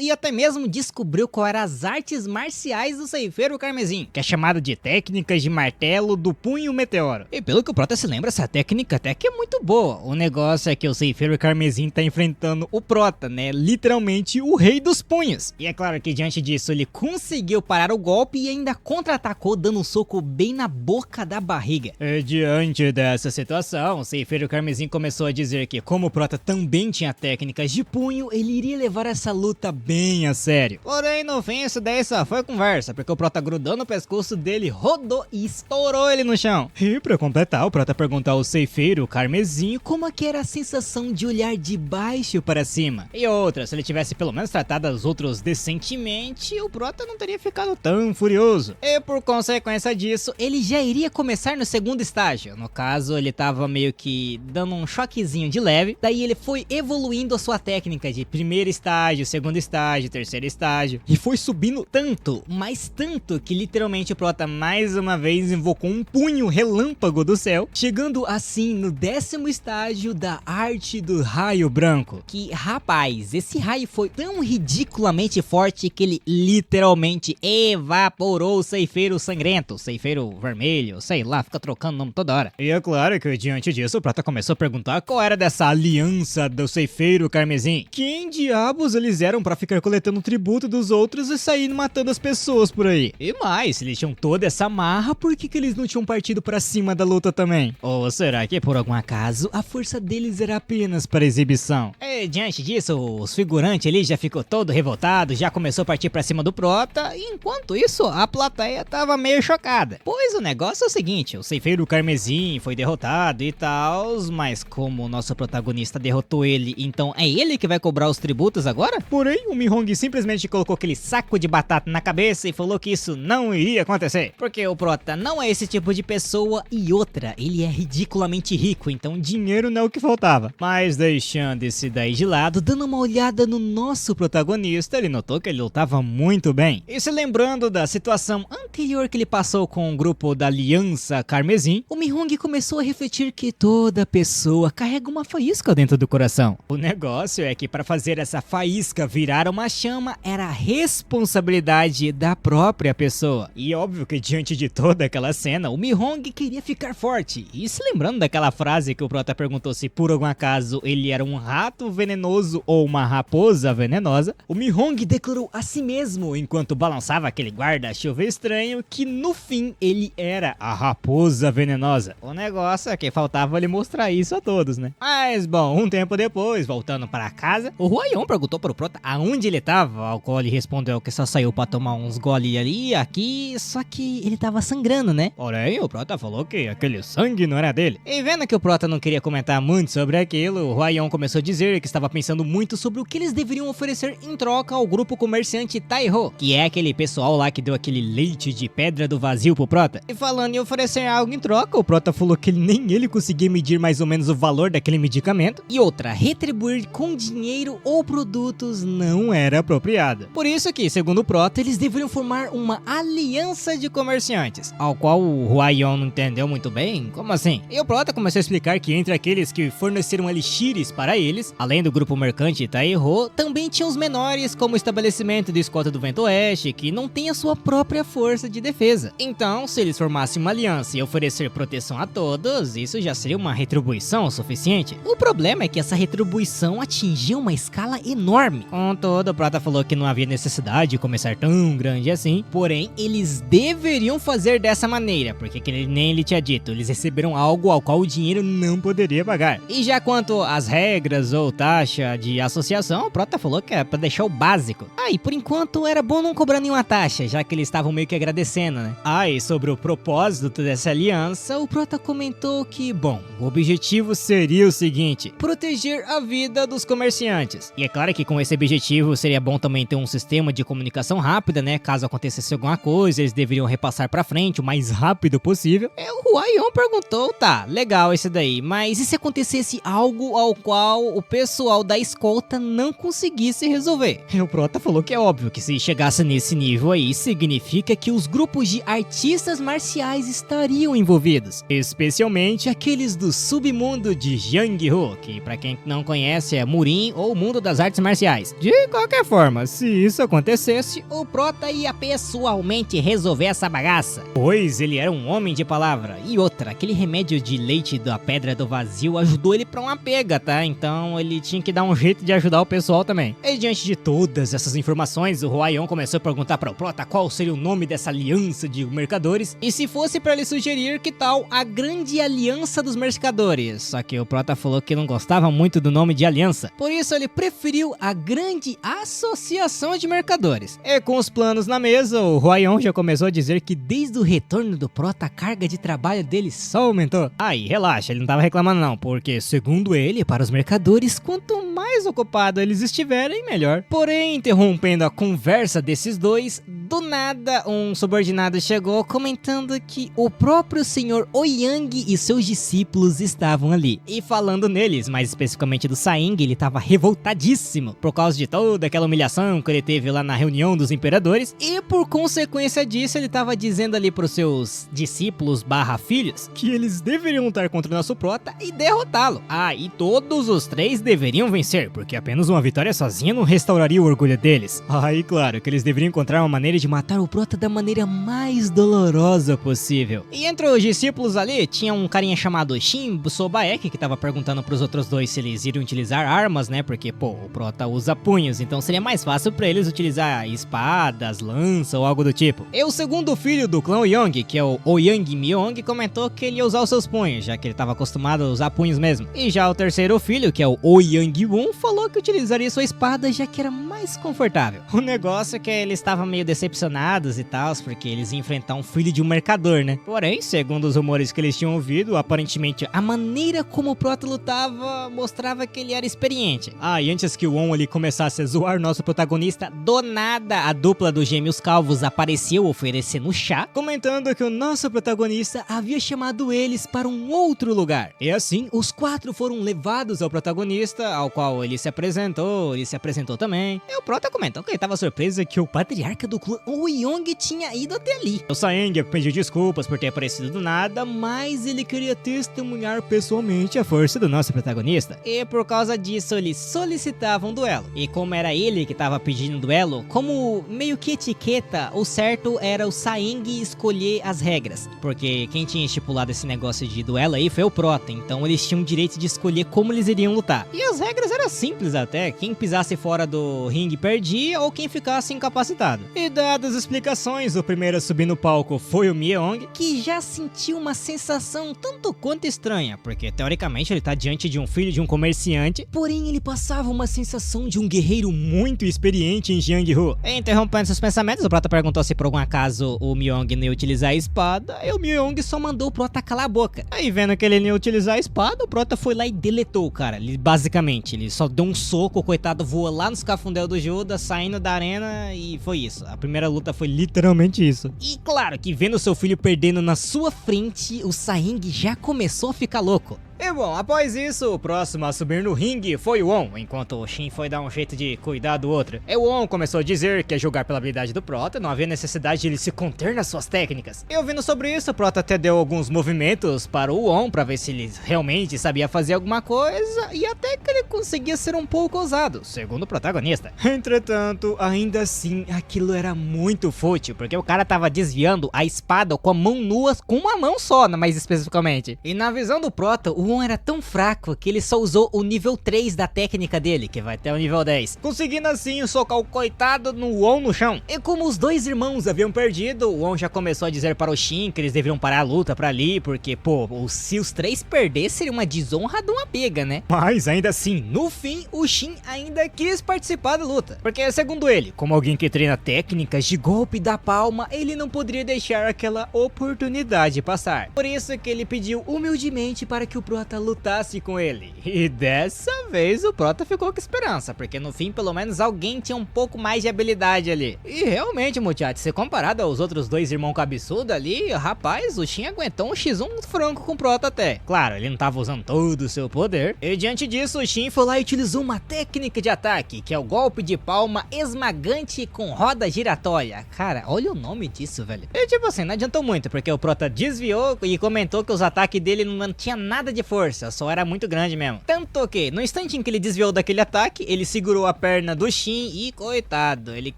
e até mesmo descobriu qual eram as artes marciais do ceifeiro Carmesim, que é chamado de técnicas de martelo do punho meteoro. E pelo que o Prota se lembra, essa técnica até que é muito boa. O negócio é que o ceifeiro Carmesim tá enfrentando o Prota, né? Literalmente o rei dos punhos. E é claro que diante disso ele conseguiu parar o golpe e ainda contra-atacou dando um soco bem na boca da barriga. E diante dessa situação, o ceifeiro Carmesim começou a dizer que como o Prota também tinha técnicas de punho, ele iria levar essa luta bem a sério. Porém, no fim, isso daí só foi conversa, porque o Prota grudou no pescoço dele, rodou e estourou ele no chão. E pra completar, o Prota perguntou ao ceifeiro Carmesim como é que era a sensação de olhar de baixo para cima. E outra, se ele tivesse pelo menos tratado os outros decentemente, o Prota não teria ficado tão furioso. E por consequência disso, ele já iria começar no segundo estágio. No caso, ele tava meio que dando um choquezinho de leve, daí ele foi evoluindo a sua técnica de primeiro estágio, segundo estágio, terceiro estágio, e foi subindo tanto, mas tanto, que literalmente o Prota mais uma vez invocou um punho relâmpago do céu, chegando assim no 10º estágio da arte do raio branco. Que, rapaz, esse raio foi tão ridiculamente forte que ele literalmente evaporou o ceifeiro sangrento, ceifeiro vermelho, sei lá, fica trocando nome toda hora. E é claro que diante disso o Prota começou a perguntar qual era dessa aliança do ceifeiro Carmesim. Quem diabos eles eram pra ficar coletando tributo dos outros e sair matando as pessoas por aí? E mais, se eles tinham toda essa marra, por que eles não tinham partido pra cima da luta também? Ou será que por algum acaso a força deles era apenas para exibição? E diante disso, os figurantes ali já ficou todo revoltado, já começou a partir pra cima do Prota, e enquanto isso a plateia tava meio chocada. Pois o negócio é o seguinte, o ceifeiro Carmesim foi derrotado e tal, mas como o nosso protagonista derrotou ele, então é ele que vai cobrar os tributos agora? Porém, o Mi-Hong simplesmente colocou aquele saco de batata na cabeça e falou que isso não iria acontecer, porque o Prota não é esse tipo de pessoa e outra, ele é ridiculamente rico, então dinheiro não é o que faltava. Mas deixando esse daí de lado, dando uma olhada no nosso protagonista, ele notou que ele lutava muito bem. E se lembrando da situação anterior que ele passou com o grupo da Aliança Carmesim, o Mi-Hong começou a refletir que toda pessoa carrega uma faísca dentro do coração. O negócio é que para fazer essa faísca virar uma chama era a responsabilidade da própria pessoa. E óbvio que diante de toda aquela cena, o Mi-Hong queria ficar forte. E se lembrando daquela frase que o Prota perguntou se por algum acaso ele era um rato venenoso ou uma raposa venenosa, o Mi-Hong declarou a si mesmo, enquanto balançava aquele guarda-chuva estranho, que no fim ele era a raposa venenosa. O negócio é que faltava ele mostrar isso a todos, né? Mas bom, um tempo depois, voltando para casa, o Hwa-Yeon perguntou para o Prota aonde ele tava, ao qual ele respondeu que só saiu para tomar uns gole ali, aqui, só que ele tava sangrando, né? Porém, o Prota falou que aquele sangue não era dele. E vendo que o Prota não queria comentar muito sobre aquilo, o Hwa-Yeon começou a dizer que estava pensando muito sobre o que eles deveriam oferecer em troca ao grupo comerciante Taiho, que é aquele pessoal lá que deu aquele leite de pedra do vazio pro Prota. E falando em oferecer algo em troca, o Prota falou que nem ele conseguia medir mais ou menos o valor daquele medicamento. E outra, retribuir com dinheiro ou produtos não era apropriado. Por isso que, segundo o Prota, eles deveriam formar uma aliança de comerciantes, ao qual o Hwa-Yeon não entendeu muito bem. Como assim? E o Prota começou a explicar que entre aqueles que forneceram elixires para eles, além do grupo mercante Taiho, também tinha os menores, como o estabelecimento do escolta do Vento Oeste, que não tem a sua própria força de defesa. Então, se eles formassem uma aliança e oferecer proteção a todos, isso já seria uma retribuição suficiente. O problema é que essa retribuição atingiu uma escala enorme. Contudo, o Prota falou que não havia necessidade de começar tão grande assim, porém, eles deveriam fazer dessa maneira, porque que nem ele tinha dito, eles receberam algo ao qual o dinheiro não poderia pagar. E já quanto às regras ou taxa de associação, o Prota falou que era pra deixar o básico. E por enquanto era bom não cobrar nenhuma taxa, já que eles estavam meio que agradecendo, né? E sobre o propósito dessa aliança, o Prota comentou que, bom, o objetivo seria o seguinte: proteger a vida dos comerciantes. E é claro que com esse objetivo seria bom também ter um sistema de comunicação rápida, né? Caso acontecesse alguma coisa, eles deveriam repassar pra frente o mais rápido possível. O Huaion perguntou, tá, legal isso daí, mas e se acontecesse algo ao qual o pessoal da escolta não conseguisse resolver? E o Prota falou que é óbvio que se chegasse nesse nível aí, significa que os grupos de artistas marciais estariam envolvidos, especialmente aqueles do submundo de Jianghu, que pra quem não conhece é Murin ou Mundo das Artes Marciais. De qualquer forma, se isso acontecesse, o Prota ia pessoalmente resolver essa bagaça, pois ele era um homem de palavra. E outra, aquele remédio de leite da Pedra do Vazio ajudou ele pra uma pega, tá? Então ele tinha que dar um jeito de ajudar o pessoal também. E diante de todas essas informações, o Huaion começou a perguntar para o Prota qual seria o nome dessa aliança de mercadores, e se fosse para ele sugerir, que tal a Grande Aliança dos Mercadores? Só que o Prota falou que não gostava muito do nome de aliança, por isso ele preferiu a Grande Associação de Mercadores. E com os planos na mesa, o Huaion já começou a dizer que desde o retorno do Prota, a carga de trabalho dele só aumentou. Aí, relaxa, ele não tava reclamando não, porque segundo ele, para os mercadores, quanto mais ocupado eles estiverem, melhor. Porém, interrompendo a conversa desses dois, do nada um subordinado chegou comentando que o próprio senhor Ouyang e seus discípulos estavam ali. E falando neles, mais especificamente do Saing, ele tava revoltadíssimo por causa de toda aquela humilhação que ele teve lá na reunião dos imperadores, e por consequência disso ele tava dizendo ali pros seus discípulos / filhos que eles deveriam lutar contra o nosso Prota e derrotá-lo. E todos os três deveriam vencer, porque apenas uma vitória sozinha não restauraria o orgulho deles. E claro que eles deveriam encontrar uma maneira de matar o Prota da maneira mais dolorosa possível. E entre os discípulos ali, tinha um carinha chamado Shin Sobaek, que tava perguntando pros outros dois se eles iriam utilizar armas, né? Porque, o Prota usa punhos, então seria mais fácil pra eles utilizar espadas, lança ou algo do tipo. E o segundo filho do clã Ouyang, que é o Ouyang Myong, comentou que ele ia usar os seus punhos, já que ele tava acostumado a usar punhos mesmo. E já o terceiro filho, que é o Ouyang Won, falou que utilizaria sua espada, já que era mais confortável. O negócio é que eles estavam meio decepcionados e tal, porque eles iam enfrentar um filho de um mercador, né? Porém, segundo os rumores que eles tinham ouvido, aparentemente a maneira como o Prota lutava mostrava que ele era experiente. E antes que o Won ali começasse a zoar nosso protagonista, do nada a dupla dos gêmeos calvos apareceu oferecendo chá, comentando que o nosso protagonista havia chamado eles para um outro lugar. E assim, os quatro foram levados ao protagonista, ao qual ele se apresentou também. E o Prota comentou que ele estava surpreso que o patriarca do clã Ouyang tinha ido até ali. O Saeng pediu desculpas por ter aparecido do nada, mas ele queria testemunhar pessoalmente a força do nosso protagonista. E por causa disso, eles solicitavam um duelo. E como era ele que estava pedindo duelo, como meio que etiqueta, o certo era o Saeng escolher as regras. Porque quem tinha estipulado esse negócio de duelo aí foi o Prota, então eles tinham o direito de escolher como eles iriam lutar. E as regras eram simples até, quem pisasse fora do ringue perdia ou quem ficasse incapacitado. E dadas as explicações, o primeiro a subir no palco foi o Myong, que já sentiu uma sensação tanto quanto estranha, porque teoricamente ele tá diante de um filho de um comerciante, porém ele passava uma sensação de um guerreiro muito experiente em Jianghu. Interrompendo seus pensamentos, o Prota perguntou se por algum acaso o Myong não ia utilizar a espada, e o Myong só mandou o Prota calar a boca. Aí vendo que ele não ia utilizar a espada, o Prota foi lá e deletou o cara. Basicamente, ele só deu um soco, o coitado voou lá no escafundel do Judas, saindo da arena, e foi isso. A primeira luta foi literalmente isso. E claro que vendo seu filho perdendo na sua frente, o Saeng já começou a ficar louco. E bom, após isso, o próximo a subir no ringue foi o On, enquanto o Shin foi dar um jeito de cuidar do outro. E o On começou a dizer que ia jogar pela habilidade do Prota, não havia necessidade de ele se conter nas suas técnicas. E ouvindo sobre isso, o Prota até deu alguns movimentos para o On, pra ver se ele realmente sabia fazer alguma coisa, e até que ele conseguia ser um pouco ousado, segundo o protagonista. Entretanto, ainda assim, aquilo era muito fútil, porque o cara tava desviando a espada com a mão nua, com uma mão só, mais especificamente. E na visão do Prota, o On era tão fraco que ele só usou o nível 3 da técnica dele, que vai até o nível 10, conseguindo assim socar o coitado no On no chão. E como os dois irmãos haviam perdido, o On já começou a dizer para o Shin que eles deveriam parar a luta pra ali, porque, pô, se os três perdessem, seria uma desonra de uma pega, né? Mas ainda assim, no fim, o Shin ainda quis participar da luta, porque segundo ele, como alguém que treina técnicas de golpe da palma, ele não poderia deixar aquela oportunidade passar. Por isso que ele pediu humildemente para que o Prota lutasse com ele. E dessa vez o Prota ficou com esperança, porque no fim pelo menos alguém tinha um pouco mais de habilidade ali. E realmente, muchacho, se comparado aos outros dois irmãos cabeçudos ali, rapaz, o Shin aguentou um x1 franco com o Prota até. Claro, ele não tava usando todo o seu poder. E diante disso, o Shin foi lá e utilizou uma técnica de ataque, que é o golpe de palma esmagante com roda giratória. Cara, olha o nome disso, velho. E tipo assim, não adiantou muito, porque o Prota desviou e comentou que os ataques dele não tinha nada de força, só era muito grande mesmo. Tanto que, no instante em que ele desviou daquele ataque, ele segurou a perna do Shin e, coitado, ele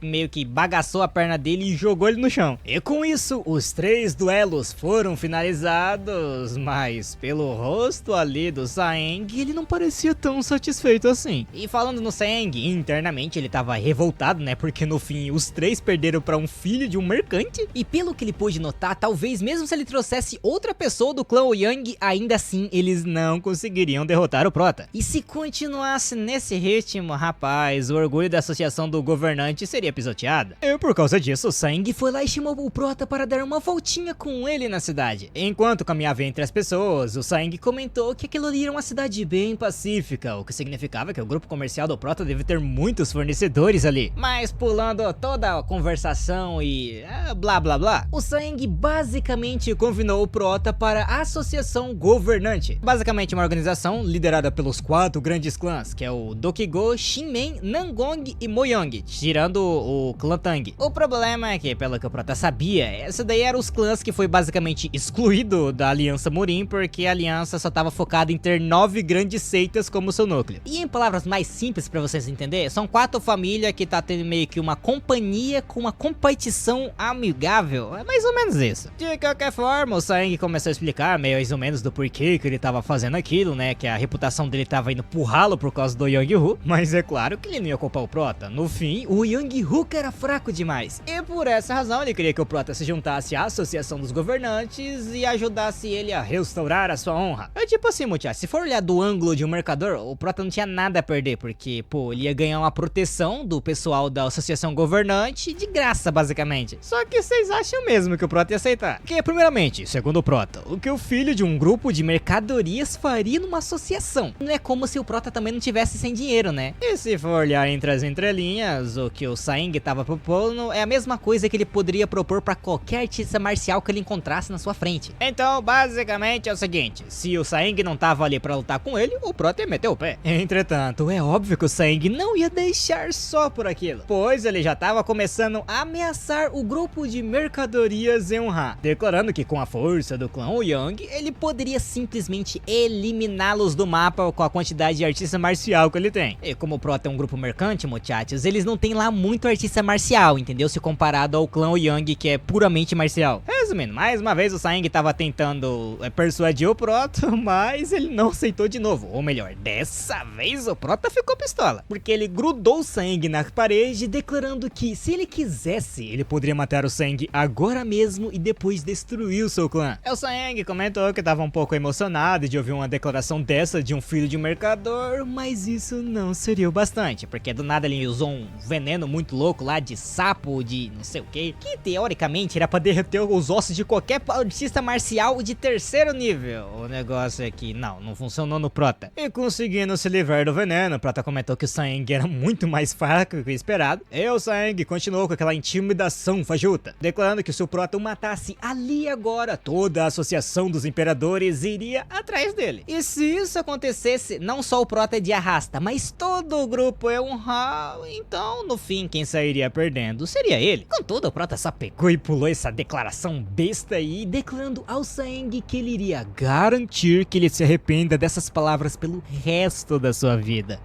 meio que bagaçou a perna dele e jogou ele no chão. E com isso, os 3 duelos foram finalizados, mas pelo rosto ali do Saeng, ele não parecia tão satisfeito assim. E falando no Saeng, internamente ele tava revoltado, né, porque no fim os 3 perderam pra um filho de um mercante, e pelo que ele pôde notar, talvez mesmo se ele trouxesse outra pessoa do clã Yang, ainda assim eles não conseguiriam derrotar o Prota. E se continuasse nesse ritmo, rapaz, o orgulho da associação do governante seria pisoteado. E por causa disso, o Saeng foi lá e chamou o Prota para dar uma voltinha com ele na cidade. Enquanto caminhava entre as pessoas, o Saeng comentou que aquilo ali era uma cidade bem pacífica, o que significava que o grupo comercial do Prota deve ter muitos fornecedores ali. Mas pulando toda a conversação e blá blá blá, o Saeng basicamente convidou o Prota para a associação governante. Basicamente uma organização liderada pelos 4 grandes clãs, que é o Dokigo, Shinmen, Nangong e Moyang, tirando o clã Tang. O problema é que, pelo que o Prota sabia, esse daí eram os clãs que foi basicamente excluído da Aliança Murin, porque a aliança só estava focada em ter 9 grandes seitas como seu núcleo. E em palavras mais simples para vocês entenderem, são 4 famílias que tá tendo meio que uma companhia com uma competição amigável, é mais ou menos isso. De qualquer forma, o Saeng começou a explicar mais ou menos do porquê que ele tava fazendo aquilo, né, que a reputação dele tava indo pro ralo por causa do Young-Hu, mas é claro que ele não ia culpar o Prota. No fim, o Young-Hu era fraco demais, e por essa razão ele queria que o Prota se juntasse à associação dos governantes e ajudasse ele a restaurar a sua honra. É tipo assim, muchacho, se for olhar do ângulo de um mercador, o Prota não tinha nada a perder, porque, pô, ele ia ganhar uma proteção do pessoal da associação governante de graça, basicamente. Só que vocês acham mesmo que o Prota ia aceitar? Porque, primeiramente, segundo o Prota, o que o filho de um grupo de mercadorias faria numa associação? Não é como se o Prota também não tivesse sem dinheiro, né? E se for olhar entre as entrelinhas, o que o Saeng tava propondo é a mesma coisa que ele poderia propor pra qualquer artista marcial que ele encontrasse na sua frente. Então, basicamente é o seguinte, se o Saeng não tava ali pra lutar com ele, o Prota ia meter o pé. Entretanto, é óbvio que o Saeng não ia deixar só por aquilo, pois ele já tava começando a ameaçar o grupo de mercadorias Eunha, declarando que com a força do clã Yang, ele poderia simplesmente eliminá-los do mapa com a quantidade de artista marcial que ele tem. E como o Prota é um grupo mercante, muchachos, eles não tem lá muito artista marcial, entendeu? Se comparado ao clã Yang, que é puramente marcial. Resumindo, mais uma vez o Saeng tava tentando persuadir o Prota, mas ele não aceitou de novo. Ou melhor, dessa vez o Prota ficou pistola, porque ele grudou o Saeng na parede, declarando que se ele quisesse, ele poderia matar o Saeng agora mesmo e depois destruir o seu clã. O Saeng comentou que tava um pouco emocionado de ouvir uma declaração dessa de um filho de um mercador, mas isso não seria o bastante, porque do nada ele usou um veneno muito louco lá de sapo, de não sei o que teoricamente era pra derreter os ossos de qualquer artista marcial de terceiro nível. O negócio é que não funcionou no Prota. E conseguindo se livrar do veneno, o Prota comentou que o Saeng era muito mais fraco que o esperado, e o Saeng continuou com aquela intimidação fajuta, declarando que se o Prota o matasse ali agora, toda a associação dos imperadores iria atrás dele. E se isso acontecesse, não só o Prota de arrasta, mas todo o grupo é um Hall, então no fim quem sairia perdendo seria ele. Contudo, o Prota só pegou e pulou essa declaração besta aí, declarando ao Saeng que ele iria garantir que ele se arrependa dessas palavras pelo resto da sua vida.